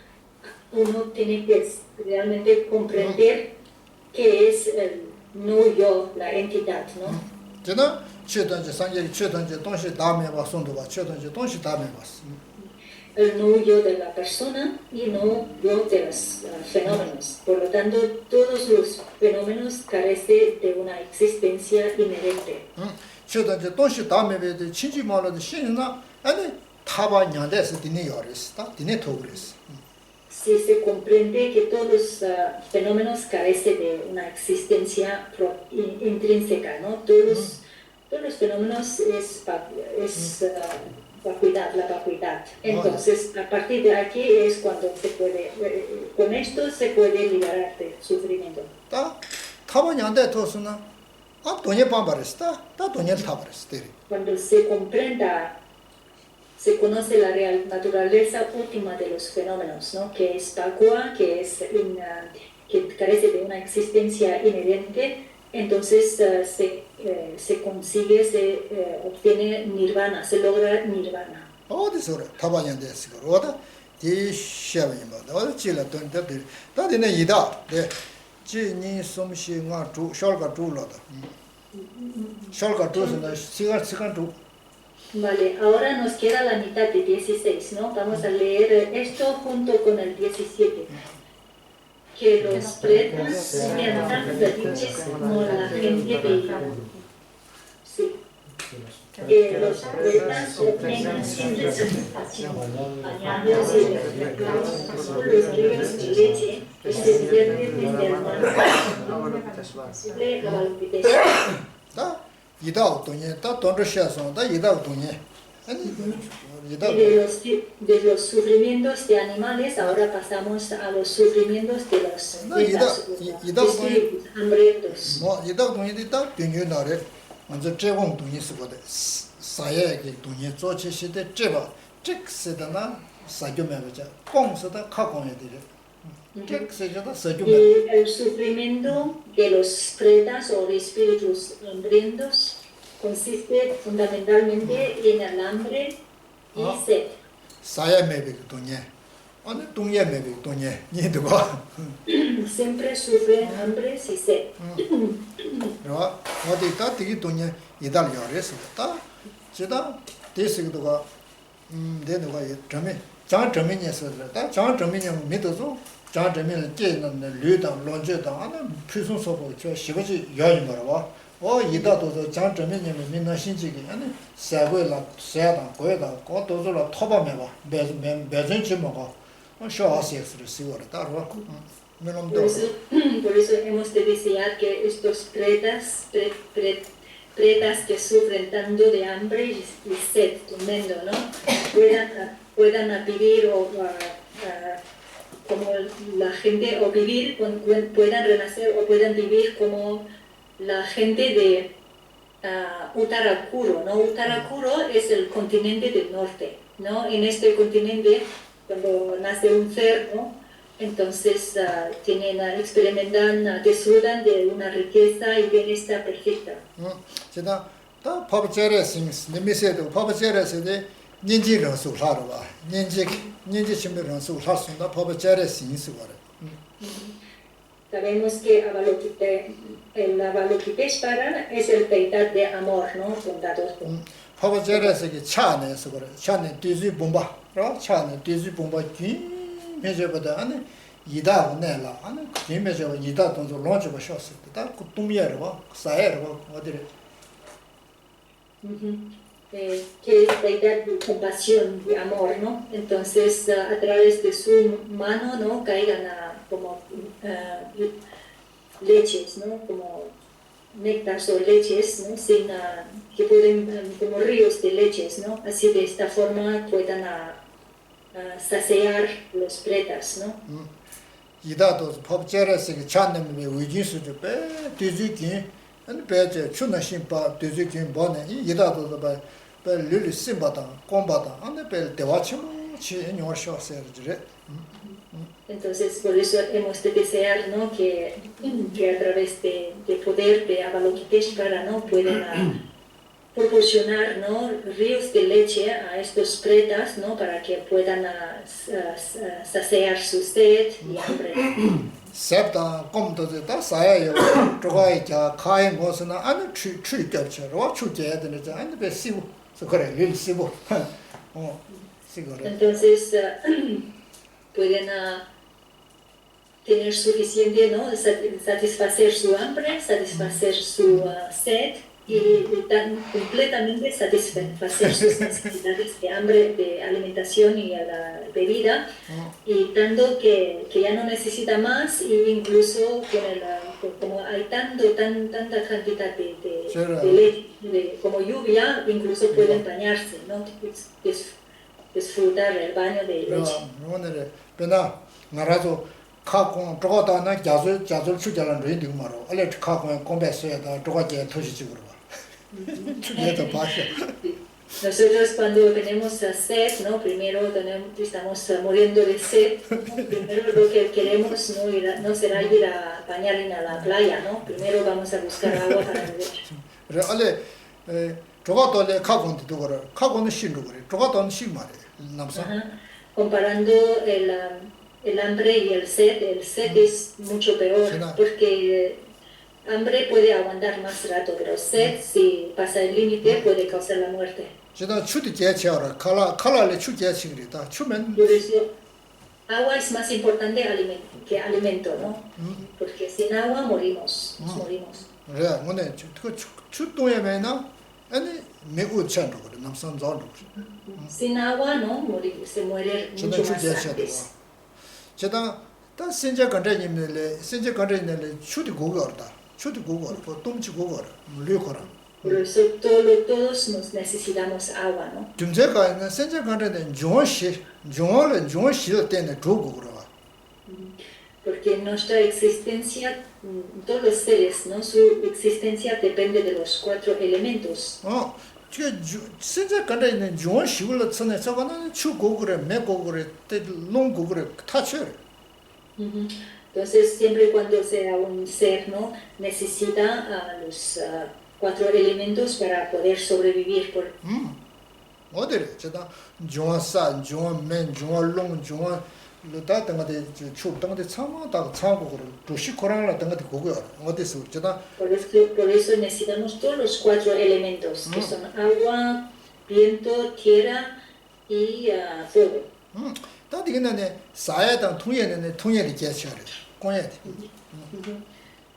uno tiene que realmente comprender qué es el no yo, la entidad, ¿no? El no yo de la persona y no yo de los fenómenos. Por lo tanto, todos los fenómenos carecen de una existencia inherente. Si se comprende que todos los fenómenos carecen de una existencia intrínseca, ¿no? Todos los fenómenos es vacuidad, la vacuidad. Entonces, a partir de aquí es cuando se puede, con esto se puede liberar del sufrimiento. Cuando se comprenda, se conoce la real naturaleza última de los fenómenos, ¿no? Que es vacua, que carece de una existencia inherente. Entonces se consigue, se obtiene nirvana, se logra nirvana. Vale, ahora nos queda la mitad de 16, ¿no? Vamos a leer esto junto con el 17. Que los pretas sean tan felices como la gente bella. Sí. Que los pretas obtengan siempre satisfacción, bañados y refrescados por los ríos de leche que se vierten desde el mar a la lupiteza. Y de los sufrimientos de animales, ahora pasamos a los sufrimientos de los espíritus hambrientos. Y el sufrimiento de los pretas o espíritus hambrientos consiste fundamentalmente en el hambre y sed. Siempre sufren hambre y sed. 이다도 장점이냐면 민나 신지기 아니 세고라 세다 고에다 고도저라 토바메 봐 매전치 먹어 쇼하시스를 시고라 따로 Por eso hemos de desear que estos pretas que sufren tanto de hambre y sed tremendo, ¿no? puedan vivir como la gente, o puedan renacer o puedan vivir como la gente de Uttarakuro, ¿no? Uttarakuro es el continente del norte, ¿no? En este continente, cuando nace un ser, ¿no? Entonces experimentan, disfrutan de una riqueza y bienestar perfecta. 년지랑 수사로 봐. 년지 심이랑 수사선다 법에 잘해 신수거래. Sabemos que el Avalokiteshvara es el deidad de amor, ¿no? Bondadoso. 법에 잘해서 그 차내서 그래. 차내 뒤지 bomba. 어? 차내 뒤지 bomba 긴 매제보다 아니 이다 내라. 아니 긴 매제가 이다 동서 론지 버셨을 때다. 그 동미야로 봐. 사야로 봐. 어디래. Que es deidad de compasión, de amor, ¿no? Entonces, a través de su mano, ¿no? Caigan como leches, ¿no? Como néctares o leches, ¿no? Que pueden, como ríos de leches, ¿no? Así de esta forma puedan saciar los pretas, ¿no? 이다도 법제라서 그 찬nem이 위진수도 배 뒤지기 아니 배제 추나심바 뒤지기 뭐네 이다도 봐 릴리 심바다 공바다 안에 배 대화치고 지녀셔서야 그래. Entonces, por eso hemos de desear, ¿no? Que a través de poder de Avalokiteshvara, ¿no? Pueden proporcionar, ¿no? Ríos de leche a estos pretas, ¿no? Para que puedan saciar su sed y hambre. 셉다 꼼도다 사야요. 저거야 카이 무슨 안 추추결처로 추제야 되는 저 안에 배 시고 그래 릴 시고 시고래. Entonces, pueden tener suficiente, ¿no? Satisfacer su hambre, satisfacer su sed y completamente satisfacer sus necesidades de hambre, de alimentación y a la bebida, y tanto que ya no necesita más, e incluso como hay tanta cantidad de leche, como lluvia, incluso pueden bañarse, ¿no? Disfrutar el baño de leche. 오늘에 배나 나라도 카공 저거다나 자주 추자는 레딩 말어. 알레 카공 공배서야다 저거게 도시지구로 봐. 추게도 봐셔. Nosotros cuando tenemos sed, ¿no? Primero estamos muriendo de sed, ¿no? Primero lo que queremos no será ir a bañar en la playa, ¿no? Primero vamos a buscar agua para beber. 그래 알레 저거도래 카공도 그래. 카공은 신도 그래. 저거도는 신 말이야. 남사. Comparando el hambre y el sed es mucho peor, porque hambre puede aguantar más rato, pero sed, si pasa el límite, puede causar la muerte. Por eso, agua es más importante que alimento, ¿no? Porque sin agua morimos. Sin agua, ¿no? Se muere mucho más antes. Por eso todos nos necesitamos agua, ¿no? Porque nuestra existencia, todos los seres, ¿no? Su existencia depende de los 4 elementos. Entonces, siempre y cuando sea un ser, ¿no? Necesita los 4 elementos para poder sobrevivir. Por eso necesitamos todos los 4 elementos, que son agua, viento, tierra y fuego.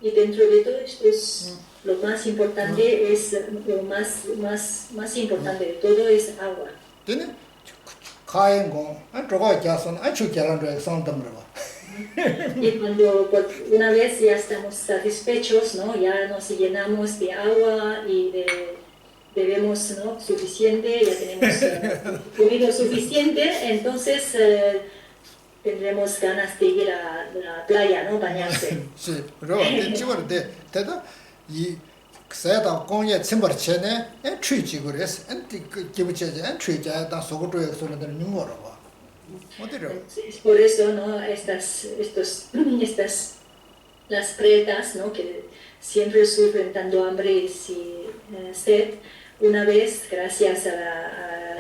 Y dentro de todo esto lo más importante es, lo más importante de todo es agua. Y cuando una vez ya estamos satisfechos, ¿no? Ya nos llenamos de agua y bebemos, ¿no? Suficiente, ya tenemos comido suficiente, entonces tendremos ganas de ir a la playa, ¿no? Bañarse. Sí, pero 그래다 공예 침벌체네 추지고레스 엔티 기부체제 추자 다 소고도에 소는데 누구로 봐. 어디로? Por eso, ¿no? Las pretas, ¿no? Que siempre sufren tanto hambre y sed, una vez, gracias a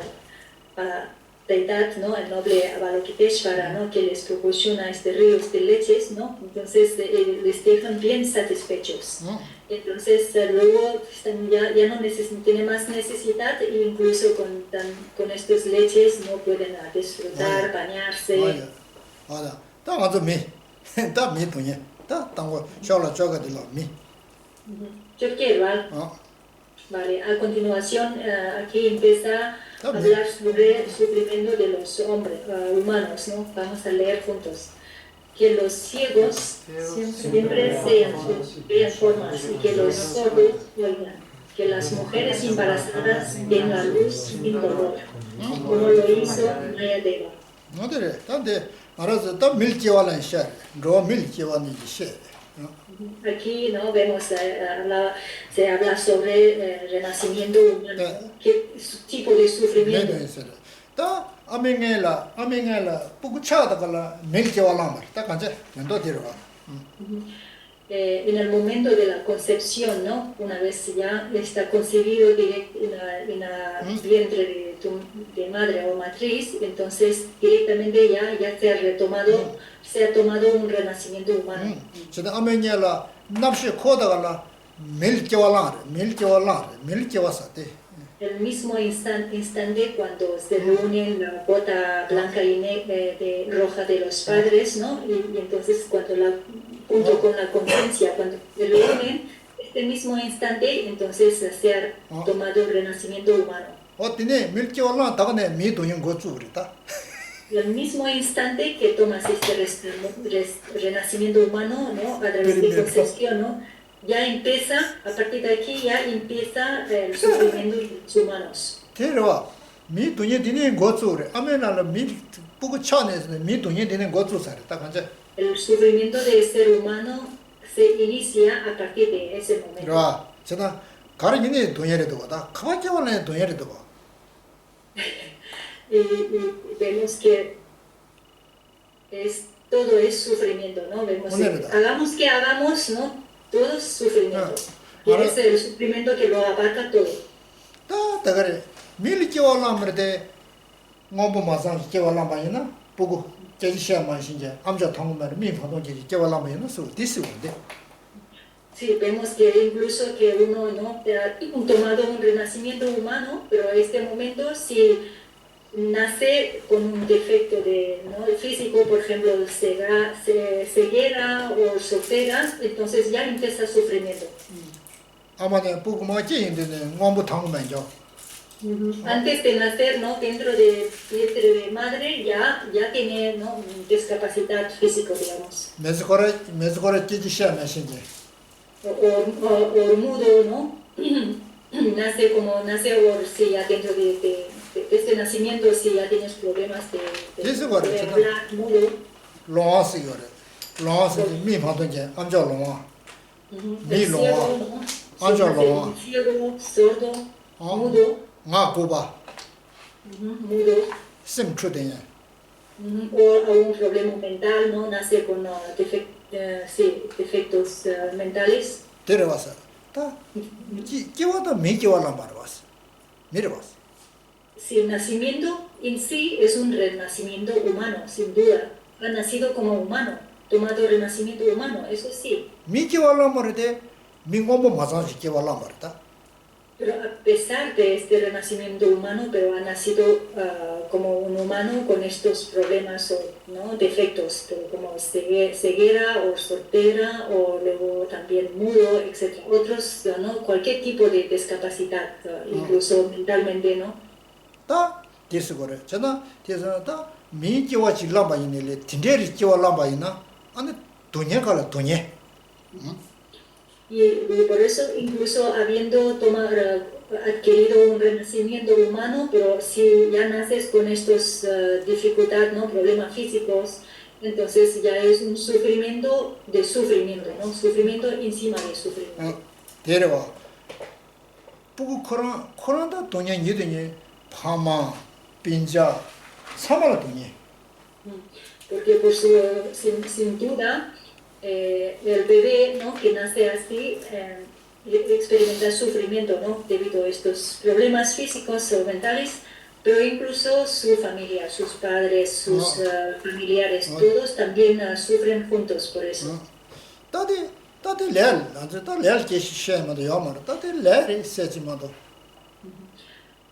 deidad, ¿no? El noble Avalokiteshvara, ¿no? Que les proporciona ríos de leches, ¿no? Entonces les dejan bien satisfechos. Entonces luego ya no tienen más necesidad e incluso con estas leches no pueden disfrutar, bañarse. Yo quiero, vale, a continuación aquí empieza a hablar sobre el sufrimiento de los hombres, humanos, ¿no? Vamos a leer juntos. Que los ciegos siempre vean formas y que los sordos oigan. Que las mujeres embarazadas den la luz sin dolor, como lo hizo Mayadeva. Aquí no vemos se habla sobre renacimiento humano, qué tipo de sufrimiento. En el momento de la concepción, ¿no? Una vez ya está concebido en el vientre de madre o matriz, entonces directamente ya se ha tomado un renacimiento humano. El mismo instante cuando se reúnen la bota blanca y roja de los padres, ¿no? Y entonces junto con la conciencia, cuando se reúnen, este mismo instante, entonces se ha tomado el renacimiento humano. El mismo instante que tomas este renacimiento humano, ¿no? A través de concepción, ¿no? Ya empieza, a partir de aquí ya empieza el sufrimiento de los humanos. El sufrimiento del ser humano se inicia a partir de ese momento. Y vemos que todo es sufrimiento, ¿no? Vemos hagamos que hagamos, ¿no? Todo es sufrimiento. Y es el sufrimiento que lo abarca todo. Sí, vemos que incluso que uno no ha tomado un renacimiento humano, pero en este momento si nace con un defecto ¿no? físico, por ejemplo, ceguera o sordera, entonces ya empieza el sufrimiento. Antes de nacer, ¿no? Dentro de vientre de madre ya tiene, ¿no? discapacidad física, digamos. O mudo, ¿no? nace o si ya dentro de este nacimiento si ya tienes problemas de hablar, mudo. Ciego, sordo, mudo. Mudo. O un problema mental, ¿no? Nace con defectos mentales. Sí, el nacimiento en sí es un renacimiento humano, sin duda. Ha nacido como humano, tomado renacimiento humano, eso sí. Pero a pesar de este renacimiento humano, pero ha nacido como un humano con estos problemas, ¿no? defectos, como ceguera o sordera, o luego también mudo, etc. Otros, ¿no? cualquier tipo de discapacidad, incluso mentalmente, ¿no? Y por eso, incluso habiendo adquirido un renacimiento humano, pero si ya naces con estas dificultades, ¿no? problemas físicos, entonces ya es un sufrimiento de sufrimiento, ¿no? Sufrimiento encima de sufrimiento. Porque sin duda el bebé, ¿no? que nace así experimenta sufrimiento, ¿no? debido a estos problemas físicos o mentales, Pero incluso su familia, sus padres, sus familiares, todos también sufren juntos por eso.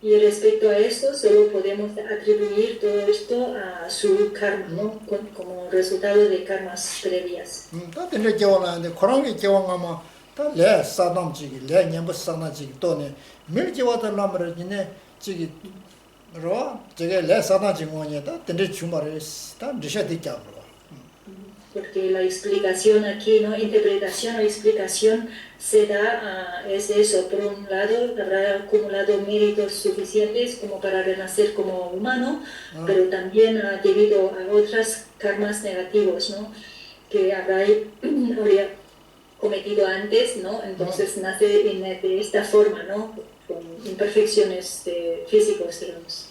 Y respecto a esto, solo podemos atribuir todo esto a su karma, ¿no? Como resultado de karmas previas. Porque la explicación aquí, ¿no? Interpretación o explicación se da, es eso, por un lado, habrá acumulado méritos suficientes como para renacer como humano, pero también debido a otras karmas negativos, ¿no? Que habría cometido antes, ¿no? Entonces nace de esta forma, ¿no? Con imperfecciones físicos, digamos.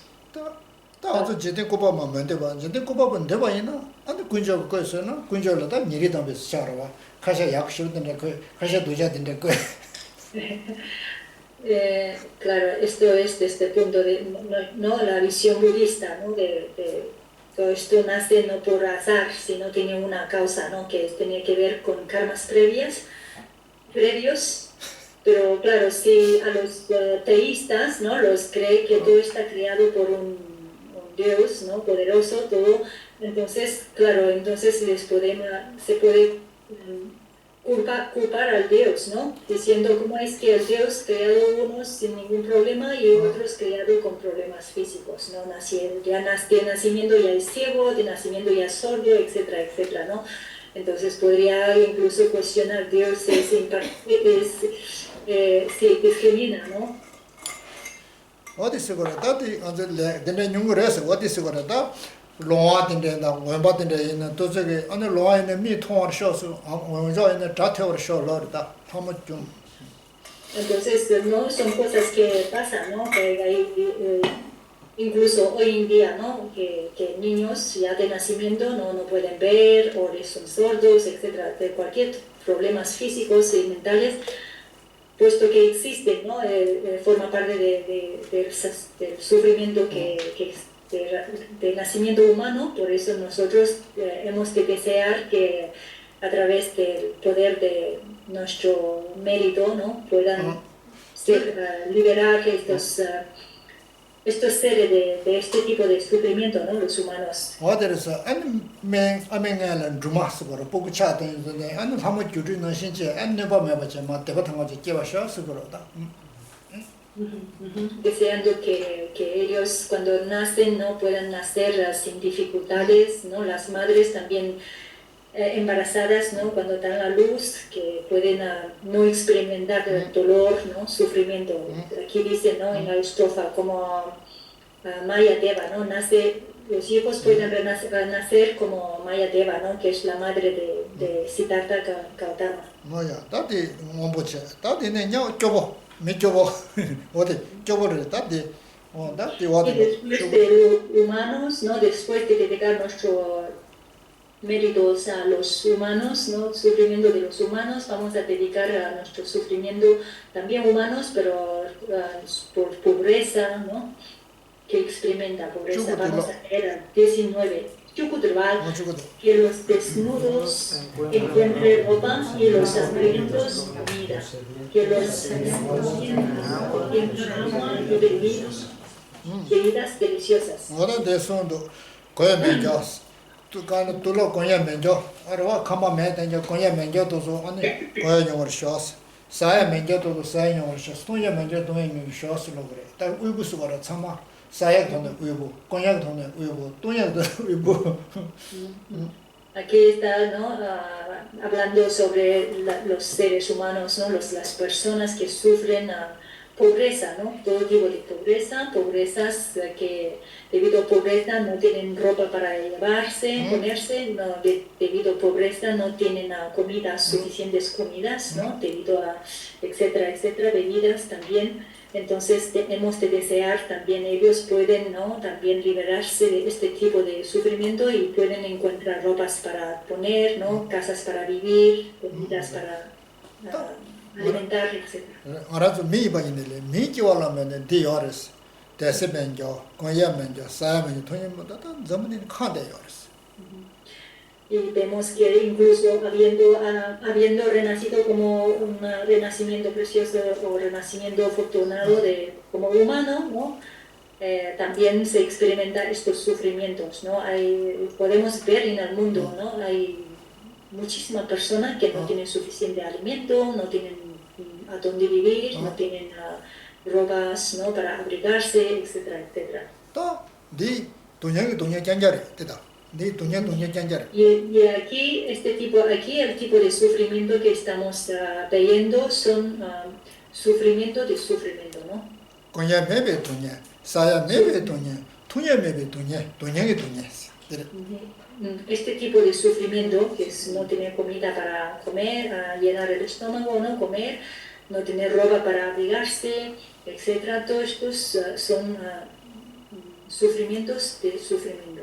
Claro, esto es desde el punto de no, la visión budista, ¿no? Todo esto nace no por azar, sino tiene una causa, ¿no? Que tiene que ver con karmas previos. Pero claro, si a los teístas, ¿no? Los cree que todo está creado por un Dios, ¿no? Poderoso, todo, entonces, claro, entonces se puede culpar al Dios, ¿no? Diciendo cómo es que el Dios creado unos sin ningún problema y otros creado con problemas físicos, ¿no? De nacimiento ya es ciego, de nacimiento ya es sordo, etcétera, etcétera, ¿no? Entonces podría incluso cuestionar Dios si discrimina, ¿no? What is it? The new race, what is it? Loa in the Wembat in the Tozeg, on the law in the meat horn shows, on the Tato show, Lord, how much you. Entonces, no son cosas que pasan, ¿no? Que hay, incluso hoy en día, ¿no? Que niños ya de nacimiento no pueden ver o son sordos, etcétera, de cualquier problemas físicos y mentales. Puesto que existe, ¿no? Forma parte del sufrimiento del nacimiento humano, por eso nosotros hemos de desear que a través del poder de nuestro mérito, ¿no? Puedan liberar estos seres de este tipo de sufrimiento, ¿no? Los humanos. Deseando que ellos cuando nacen no puedan nacer sin dificultades, ¿no? Las madres también embarazadas, ¿no? Cuando dan la luz, que pueden no experimentar dolor, ¿no? Sufrimiento. Aquí dice, ¿no? En la estrofa, como Maya Deva, ¿no? Los hijos pueden nacer como Maya Deva, ¿no? Que es la madre de Siddhartha Gautama. Y después de humanos, ¿no? Después de dedicar nuestros méritos a los humanos, ¿no? Sufrimiento de los humanos, vamos a dedicar a nuestro sufrimiento también humanos, pero por pobreza, ¿no? Que experimenta pobreza. Vamos a leer 19. Que los desnudos encuentren ropa y los hambrientos comida. Que los hambrientos encuentren agua y bebidas deliciosas. Aquí está, ¿no? Hablando sobre los seres humanos, ¿no? Las personas que sufren pobreza, ¿no? Todo tipo de pobrezas que debido a pobreza no tienen ropa para llevarse, ponerse, no, debido a pobreza no tienen suficientes comidas, ¿no? Debido a etcétera, etcétera, bebidas también. Entonces tenemos de desear también ellos pueden, ¿no? También liberarse de este tipo de sufrimiento y pueden encontrar ropas para poner, ¿no? Casas para vivir, comidas para alimentar, etc. 대세 면조, 공예 면조, 사야 면조, 통일 모두 다 전부는 칸데 요르스. Y vemos que incluso habiendo renacido como un renacimiento precioso o renacimiento afortunado como humano, ¿no? También se experimenta estos sufrimientos, ¿no? Podemos ver en el mundo, ¿no? Hay muchísimas personas que no tienen suficiente alimento, no tienen a dónde vivir, no tienen ropas, ¿no? Para abrigarse, etcétera, etcétera. Y aquí, el tipo de sufrimiento que estamos viendo son sufrimiento de sufrimiento, ¿no? Este tipo de sufrimiento, que es no tener comida para comer, llenar el estómago, no comer, no tener ropa para abrigarse, etc. Todos estos son sufrimientos de sufrimiento.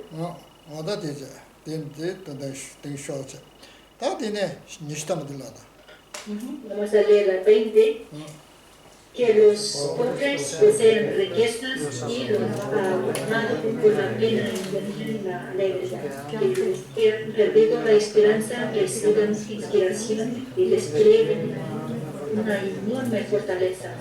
Vamos a leer la 20. Que los pobres poseen riquezas y los amados por la pena encuentren la alegría. Que han perdido la esperanza reciban inspiración y desplieguen una enorme fortaleza.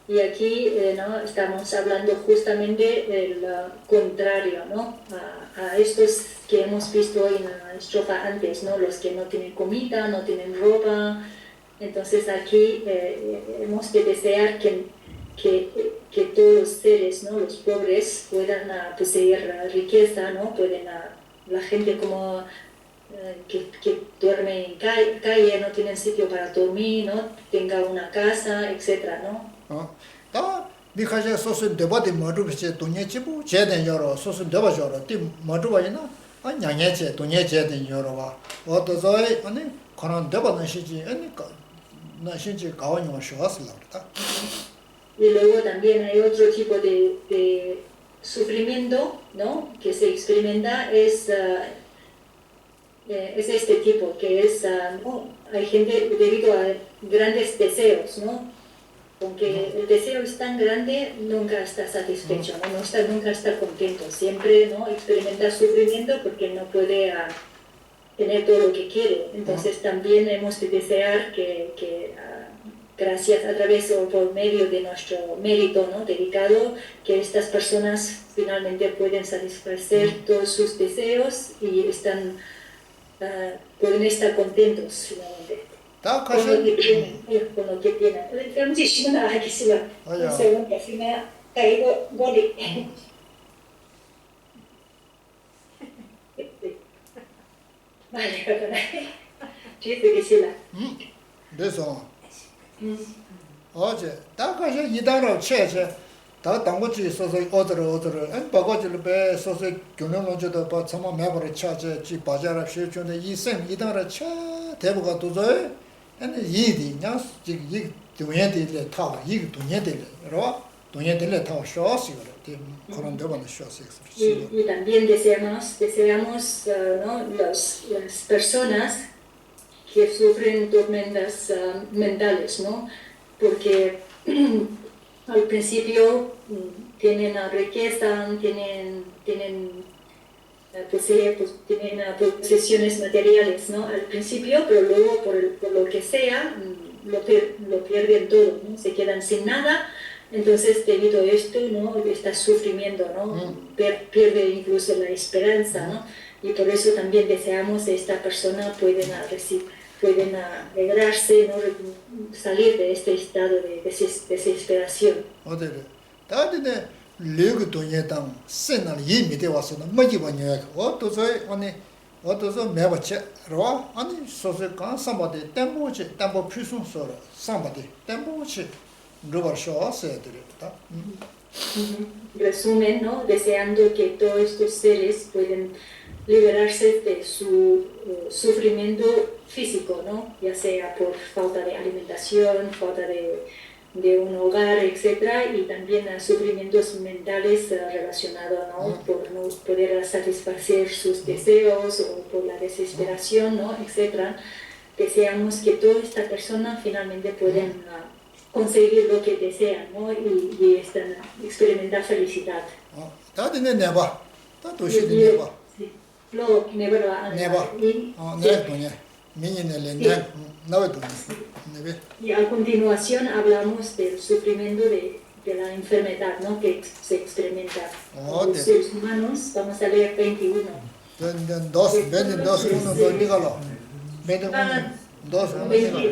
Y aquí ¿no? Estamos hablando justamente del contrario, ¿no? A estos que hemos visto en la estrofa antes, ¿no? Los que no tienen comida, no tienen ropa. Entonces aquí hemos de desear que todos los seres, ¿no? Los pobres puedan poseer riqueza, ¿no? La gente como que duerme en calle, no tienen sitio para dormir, ¿no? Tenga una casa, etc., ¿no? Y luego también hay otro tipo de sufrimiento, ¿no? Que se experimenta, es este tipo, que es, hay gente debido a grandes deseos, ¿no? Aunque el deseo es tan grande, nunca está satisfecho, ¿no? Nunca está contento, siempre, ¿no? Experimenta sufrimiento porque no puede tener todo lo que quiere. Entonces también hemos de desear que gracias a través o por medio de nuestro mérito, ¿no? Dedicado, que estas personas finalmente pueden satisfacer todos sus deseos y pueden estar contentos finalmente con lo que tienen. Un segundo, así me ha caído boli. Vale, perdona. Dice que sí la. 어제 다 가서 이다로 채제 다 당고지 소소 어들 안 바고질 배 소소 교능원저도 바 참아 매버를 차제 지 바자라 실존의 이생 이다로 채 대부가 도저에 아니 이디냐 이 동예들에 타 이 동예들에 로 동예들에 타 쇼스이거 그런 데만 쇼스 Y también deseamos ¿no? las personas que sufren tormentas mentales, ¿no? Porque al principio tienen riqueza, tienen posesiones materiales, ¿no? Al principio, pero luego por lo que sea lo pierden todo, ¿no? Se quedan sin nada. Entonces, debido a esto, ¿no? Está sufriendo, ¿no? Pierde incluso la esperanza, ¿no? Y por eso también deseamos que esta persona pueden alegrarse, ¿no? Salir de este estado de desesperación. Resumen, ¿no? Deseando que todos estos seres pueden liberarse de su sufrimiento físico, ¿no? Ya sea por falta de alimentación, falta de de un hogar, etcétera, y también sufrimientos mentales relacionados, ¿no? Por no poder satisfacer sus deseos o por la desesperación, ¿no? Etcétera. Deseamos que toda esta persona finalmente puedan conseguir lo que desean, ¿no? Y experimentar felicidad. Sí. Lo y a continuación hablamos del sufrimiento de la enfermedad, ¿no? Que se experimenta en los seres humanos. Vamos a leer 21.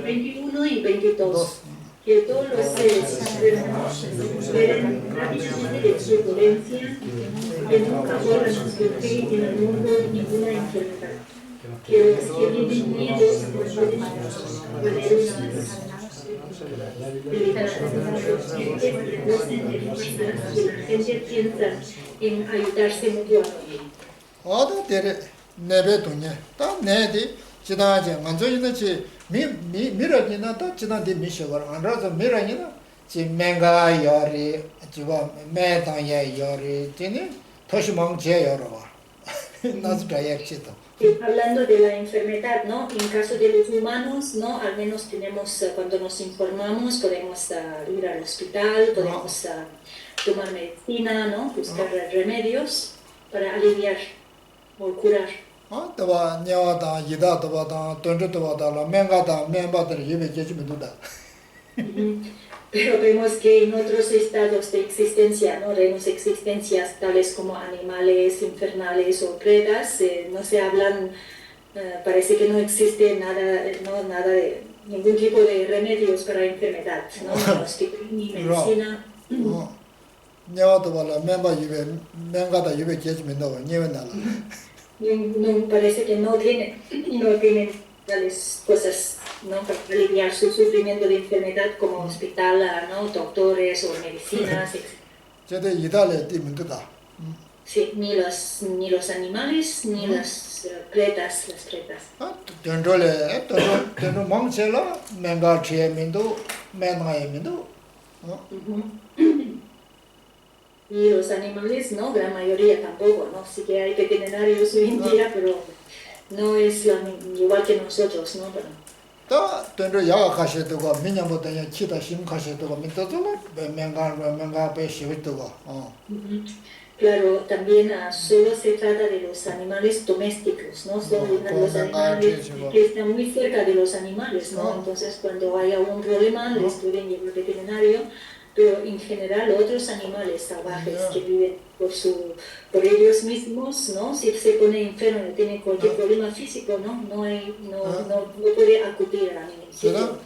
21 y 22. Que todos los seres humanos superen rápidamente de su dolencia, que nunca vuelvan a sufrir en el mundo ninguna enfermedad. Que los que viven miedos la gente piensa en ayudarse mutuamente. Hablando de la enfermedad, ¿no? En caso de los humanos, ¿no? Al menos tenemos, cuando nos informamos, podemos ir al hospital, podemos tomar medicina, ¿no? Buscar remedios para aliviar o curar. Pero vemos que en otros estados de existencia, ¿no? De unas existencias tales como animales infernales o predas, no se hablan, parece que no existe nada, ¿no? Nada de ningún tipo de remedios para enfermedad, ¿no? Ni hospital, ni medicina. No, parece que no tienen tales cosas, ¿no? Para aliviar su sufrimiento de enfermedad como hospital, ¿no? Doctores o medicinas, etc. Sí, ni los animales ni las pretas. Y los animales, ¿no? Gran mayoría tampoco, ¿no? Sí que hay veterinarios hoy en día, pero no es igual que nosotros, ¿no? Claro, también solo se trata de los animales domésticos, ¿no? Son los animales que están muy cerca de los animales, ¿no? Entonces, cuando haya un problema, les pueden llevar al veterinario. Pero en general otros animales salvajes que viven por ellos mismos, ¿no? Si se pone enfermo o tiene cualquier problema físico, ¿no? No puede acudir a ningún sitio.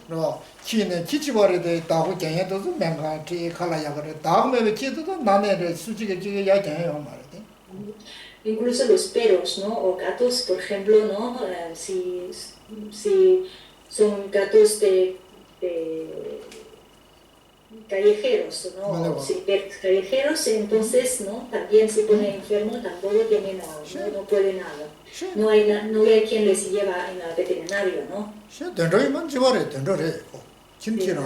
Incluso los perros, ¿no? O gatos, por ejemplo, ¿no? Si son gatos de callejeros, ¿no? Si callejeros, entonces, ¿no? También se pone enfermo, tampoco tiene nada, no puede nada. No hay quien les lleva en el veterinario, ¿no?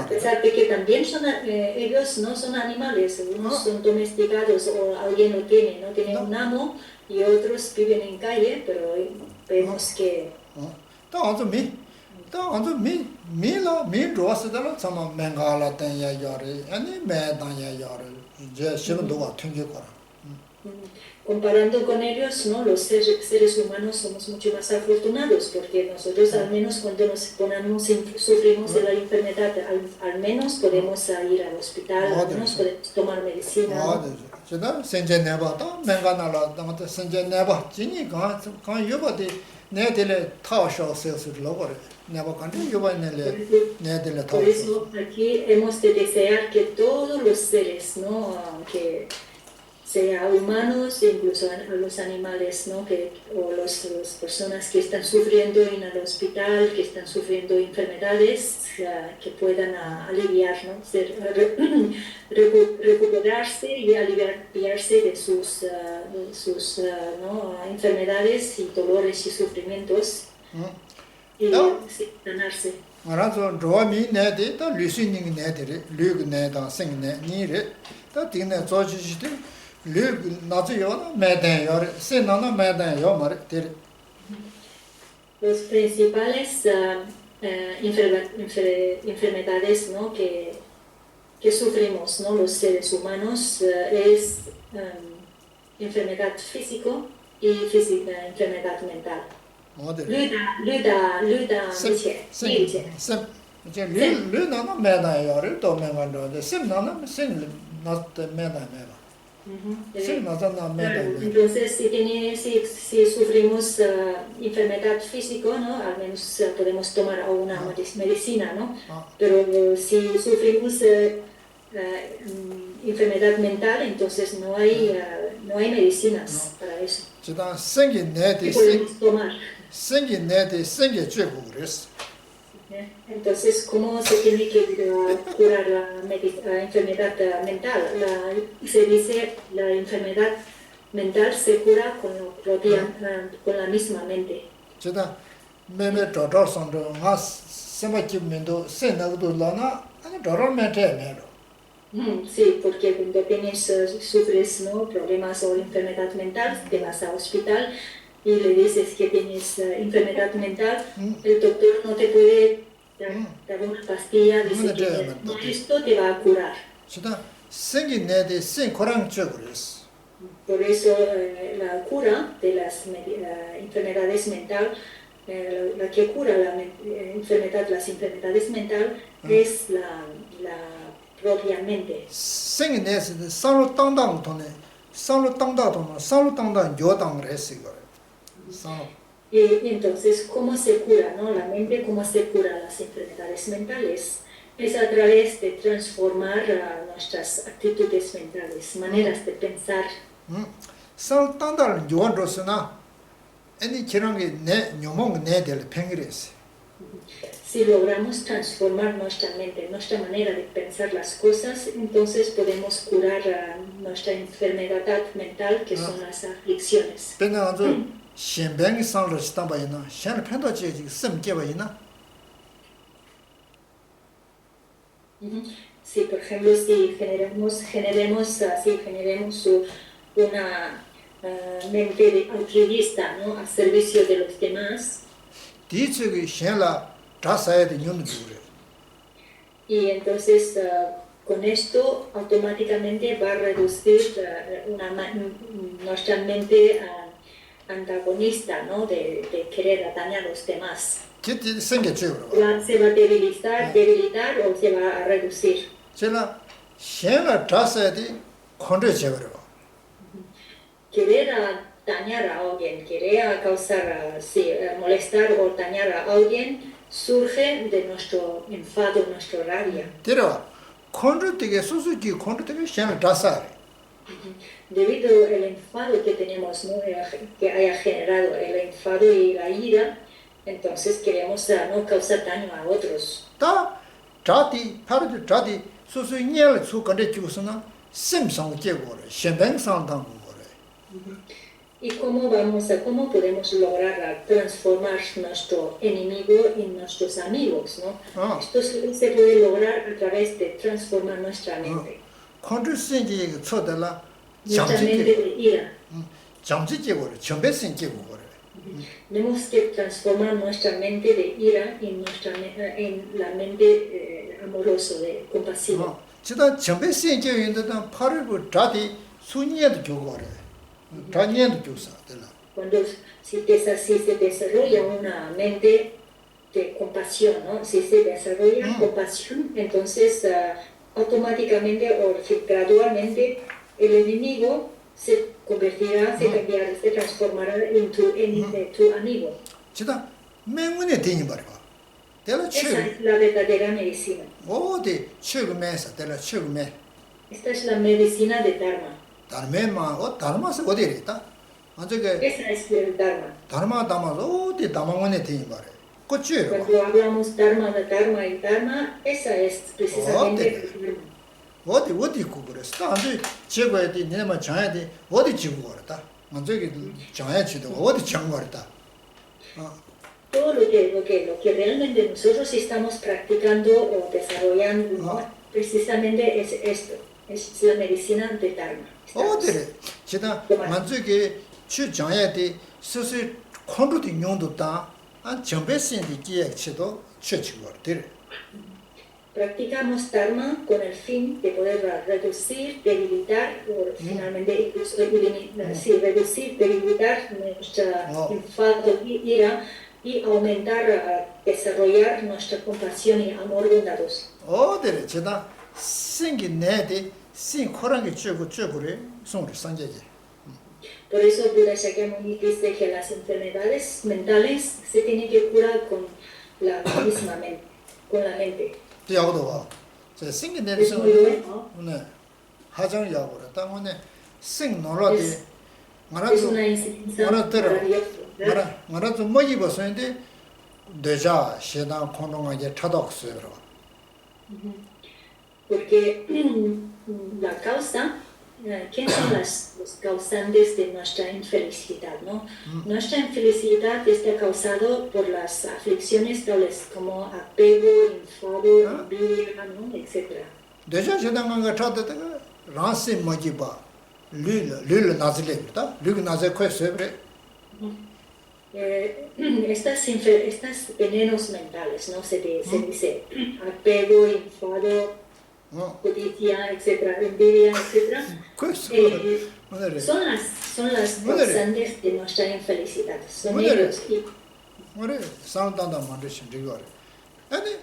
A pesar de que también ellos no son animales, unos son domesticados o alguien lo tiene, no tiene un amo y otros viven en calle, pero vemos que... Comparando con ellos, ¿no? Los seres humanos somos mucho más afortunados porque nosotros al menos cuando sufrimos de la enfermedad, al menos podemos ir al hospital, al menos podemos tomar medicina. Por eso aquí hemos de desear que todos los seres, ¿no? Que sea humanos, incluso a los animales, ¿no? O las personas que están sufriendo en el hospital, que están sufriendo enfermedades, que puedan aliviar, ¿no? Recuperarse y aliviarse de sus ¿no? enfermedades y dolores y sufrimientos y sanarse. 알아서 로미 내데 다 류신닝 내데 류그 내다 생내 니레 다 딩내 조지시데 류그 나즈요 매대요 세나나 매대요 말 데레 Los principales enfermedades, ¿no? que sufrimos, ¿no? Los seres humanos es enfermedad físico y enfermedad mental. Luda, 이제 류나나 매다요를 또 매만도 셈나나 셈 나트 매다메바 셈 나잖아 매다메 Entonces, si sufrimos enfermedad física, ¿no? Al menos podemos tomar una medicina, ¿no? Pero si sufrimos enfermedad mental, entonces no hay medicinas para eso. 지다 생기 내디 ¿Qué podemos tomar? 생기 내디 생기 죄고 그랬어. Entonces, ¿cómo se tiene que curar la enfermedad mental? Se dice la enfermedad mental se cura con la misma mente. 지다 매매 저저선도 가 세마집면도 세나도 라나 아니 저럴 매테메로. Sí, porque cuando sufres, ¿no? problemas o enfermedad mental, te vas al hospital y le dices que tienes enfermedad mental, el doctor no te puede dar una pastilla, dice que esto te va a curar. 생긴 내데 생코랑 쪄그랬어. Por eso la cura de las enfermedades mentales, la que cura las enfermedades mentales es la propia mente. 생긴 내데 상로 땅땅 돈에 상로 땅다 돈은 상로 땅다 요당을 했어 이거. Y entonces, ¿cómo se cura, no? La mente, ¿cómo se cura las enfermedades mentales? Es a través de transformar nuestras actitudes mentales, maneras de pensar. 상로 땅다는 요한로서나 애니 지랑이 내 녀몽 내들 팽그랬어. Si logramos transformar nuestra mente, nuestra manera de pensar las cosas, entonces podemos curar nuestra enfermedad mental, que son las aflicciones. 신병이 상로 시다바이나 샤르 팬도지 섬게바이나 Sí, por ejemplo, si generemos una mente altruista, ¿no? Al servicio de los demás. 디츠기 셴라 다사야데 뉴누두레 Y entonces con esto automáticamente va a reducir nuestra mente antagonista, ¿no? de querer dañar a los demás. 기티 생게죠. Se va a debilitar o se va a reducir. 제가 셴라 다사야데 컨트롤 Querer dañar a alguien, querer causar, molestar o dañar a alguien surge de nuestro enfado, nuestra rabia. 데려 컨트롤 되게 소소기 컨트롤 되게 셴라 다사래. Debido al enfado que tenemos, ¿no? que haya generado el enfado y la ira, entonces queremos no causar daño a otros. 다 자디 파르드 자디 소소 녀를 수건데 주스나 심성 제고를 신병상당 거래. ¿Y cómo podemos lograr transformar nuestro enemigo en nuestros amigos, ¿no? Esto se puede lograr a través de transformar nuestra mente. 컨트롤신지 쳐들라 Nuestra mente de ira. 잠지제고를 전배신제고를. Tenemos que transformar nuestra mente de ira en la mente amorosa, de compasiva. 지다 전배신제인데다 파르고 자디 순이에도 교고래. 다니에도 교사들라. Cuando si se desarrolla una mente de compasión, ¿no? Si se desarrolla compasión, entonces automáticamente o gradualmente el enemigo se convertirá, se transformará en tu amigo. 지다 맹문에 되니 말이야. Esa es la verdadera medicina. 어디 최근에서 내가 최근에. Esta es la medicina de Dharma. 다르메마 다르마서 어디에 있다? Esa es el Dharma. 다르마 담아서 어디 담아문에 되니 말이야. 그치요. Cuando hablamos Dharma y Dharma, esa es precisamente el Dharma. 어디 있고 그랬어. 안돼 제거해야 돼. 내만 정해야 돼. 어디 지고 그랬다. 먼저 정해야 지도 어디 정거랬다. todo lo que realmente nosotros estamos practicando o desarrollando, ¿no? Precisamente es esto, es la medicina de Dharma. 어디래? 제가 만족에 추정해야지 스스 컨트롤이 용도다. 안 정배신이 기획치도 최치고 될. Practicamos Dharma con el fin de poder reducir, debilitar, o finalmente incluso reducir, debilitar nuestra enfado y ira y aumentar, desarrollar nuestra compasión y amor bondadoso. 어디래? 제가 생긴 내데 생 코랑이 쭈그래 송을 상제지. Por eso Buda Shakyamuni dice que las enfermedades mentales se tienen que curar con la misma mente, con la mente. 야고도 와. 제 생긴 내데 Es muy bueno. 네. 하정 야고라. 때문에 생 놀라디 Es 말아도 una enseñanza 말아들어. maravillosa. 말아도 뭐 입었는데 되자 시당 공동하게 타덕스요. Porque la causa, ¿quién son los causantes de nuestra infelicidad? ¿No? Nuestra infelicidad está causada por las aflicciones tales como apego, enfado, envidia, ¿no? etc. 되자 시당 거 타덕가 라시 뭐지바 릴 나즈레다. 릴 나즈 코스브레. Estas venenos mentales, ¿no? Se dice apego, enfado, codicia, etc., envidia, etc. Son las causantes de nuestra infelicidad. Son ellos. 그래 상담도 만드신 저거. 아니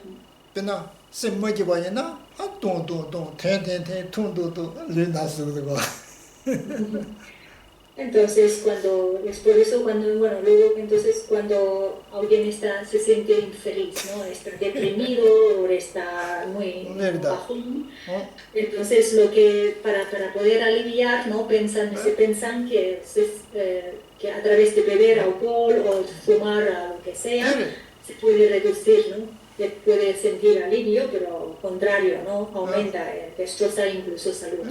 배나 semmoji 바이나 아동동동 텐텐텐 퉁도도 린다스고. Entonces, es por eso cuando alguien se siente infeliz, ¿no? Está deprimido o está muy bajo, entonces para poder aliviar, ¿no? Se piensan que a través de beber alcohol o fumar lo que sea, se puede reducir, ¿no? Se puede sentir alivio, pero al contrario, ¿no? Aumenta, destroza incluso salud.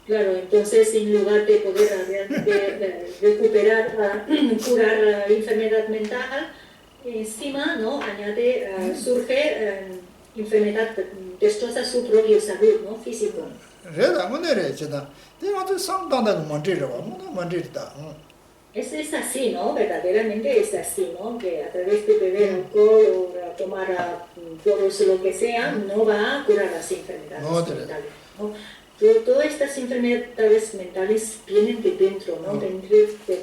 Claro, entonces en lugar de poder recuperar, curar la enfermedad mental, encima, ¿no? Surge enfermedad, destroza su propia salud, ¿no? Físico. Es así, ¿no? Verdaderamente es así, ¿no? Que a través de beber alcohol o tomar porros o lo que sea, no va a curar las enfermedades mentales, ¿no? Todas estas enfermedades mentales vienen de dentro, ¿no? De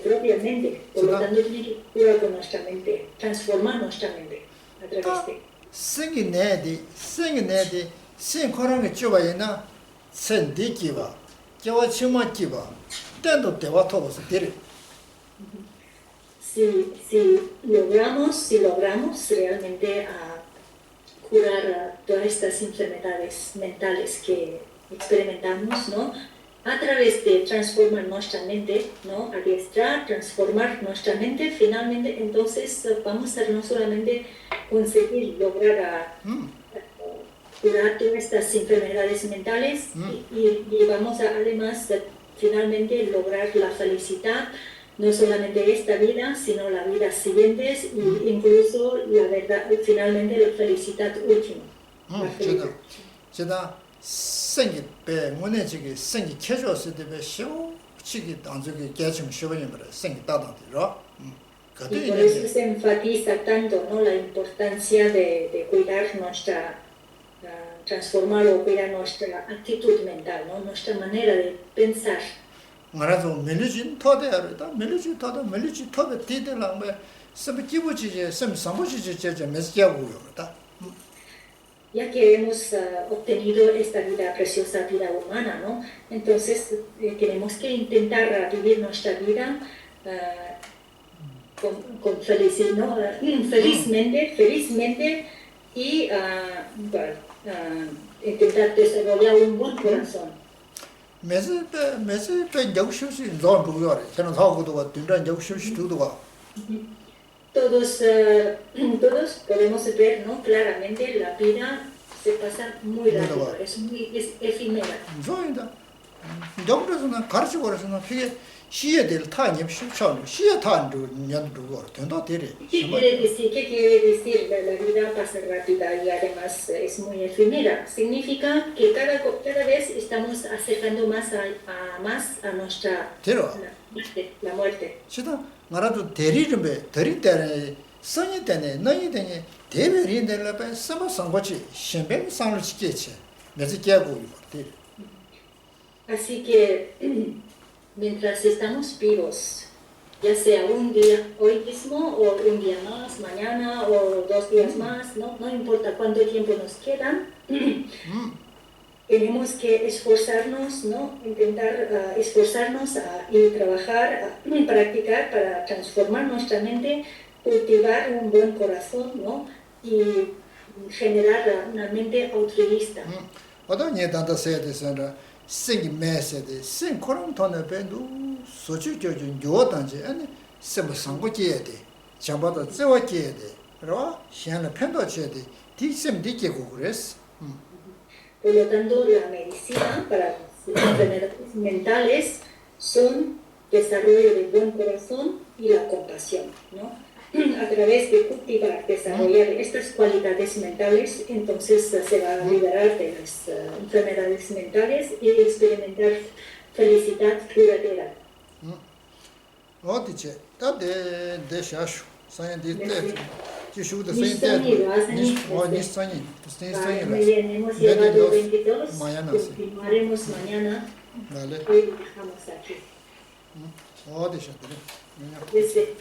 propia mente. Por lo tanto, tiene que curar con nuestra mente, transformar nuestra mente a través de... 생기네디 생코랑이 쭈바이나 센디기바 겨와 치마기바 땐도 대화 토버스 데리. Si logramos realmente curar todas estas enfermedades mentales que experimentamos, ¿no? A través de transformar nuestra mente, ¿no? Adiestrar, transformar nuestra mente, finalmente entonces vamos a no solamente conseguir lograr curar todas estas enfermedades mentales y vamos a además finalmente lograr la felicidad, no solamente esta vida, sino las vidas siguientes e incluso la verdad, finalmente la felicidad última. 생기 배 문에지기 생기 캐줘서 되게 쉬우치기 단속이 개심 쉬워님을 생기 따다들어. Y por eso se enfatiza tanto, ¿no? La importancia de cuidar transformar o cuidar nuestra actitud mental, ¿no? Nuestra manera de pensar. 말아서 멜리진 토대야르다 멜리진 토대 디데랑 뭐 좀 기부지지 좀 상부지지 제제 메시아고요다. Ya que hemos obtenido esta vida preciosa, vida humana, ¿no? Entonces tenemos que intentar vivir nuestra vida con felicidad, ¿no? felizmente y intentar desarrollar un buen corazón. 매세 역시시 존중요래. 저는 하고도 된다 역시시 두도가. Todos podemos ver, ¿no? Claramente la vida se pasa muy rápido, es efímera. 정도서는 가르치고 그래서는 그게 시에들 타님 쉽죠. 시에 타는 년도 된다 되리. ¿Qué quiere decir? La vida pasa rápida y además es muy efímera. Significa que cada vez estamos acercando más a nuestra la muerte. 시다 나라도 대리름에 대리 때에 성이 때에 너희 때에 대별이 내려봐 서버 선거지 신변 상을 지키지. 매지 깨고 이거. Así que mientras estamos vivos, ya sea un día hoy mismo o un día más, mañana o 2 días más, no importa cuánto tiempo nos quedan, tenemos que esforzarnos, ¿no? Intentar esforzarnos y trabajar, practicar para transformar nuestra mente, cultivar un buen corazón, ¿no? Y generar una mente altruista. 생기 매세데 생 코론 돈에 배도 소주교준 요단지 아니 세모 상고지에 돼 장바도 제와지에 돼 그러 시안의 편도지에 돼 디셈 디게고 그랬어 Por lo tanto, la medicina para las enfermedades mentales son desarrollo del buen corazón y la compasión, ¿no? A través de cultivar, desarrollar estas cualidades mentales, entonces se va a liberar de las enfermedades mentales y experimentar felicidad duradera. 어디체 다데 데샤슈 사이언티스트 지슈도 Muy bien, hemos llegado 22, continuaremos mañana. Vale. Hoy dejamos aquí. 어디셔 Desde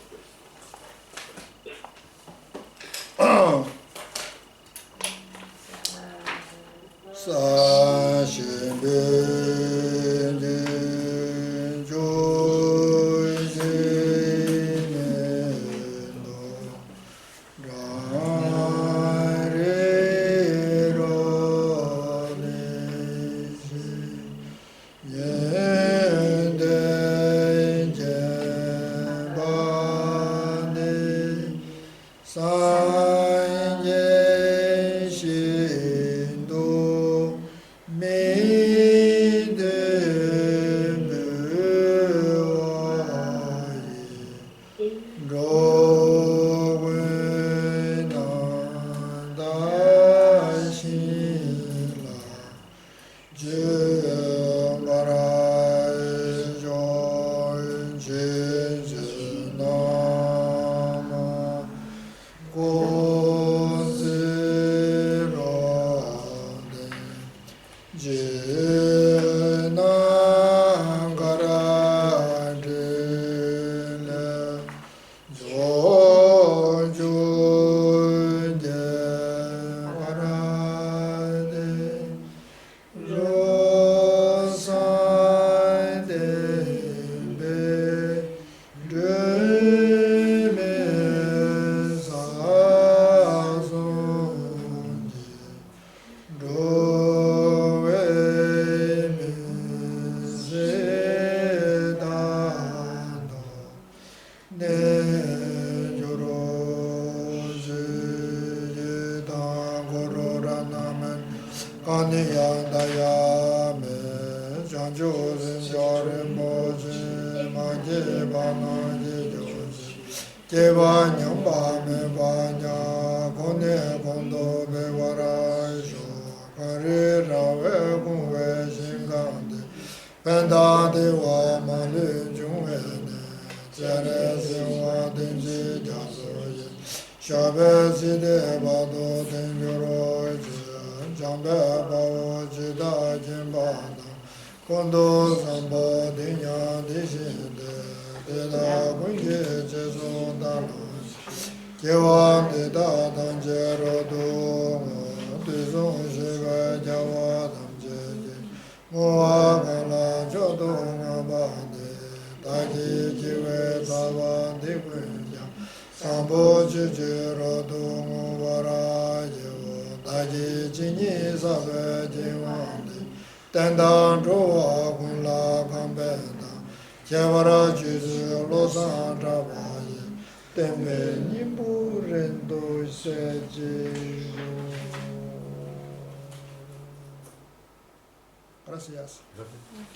Gracias.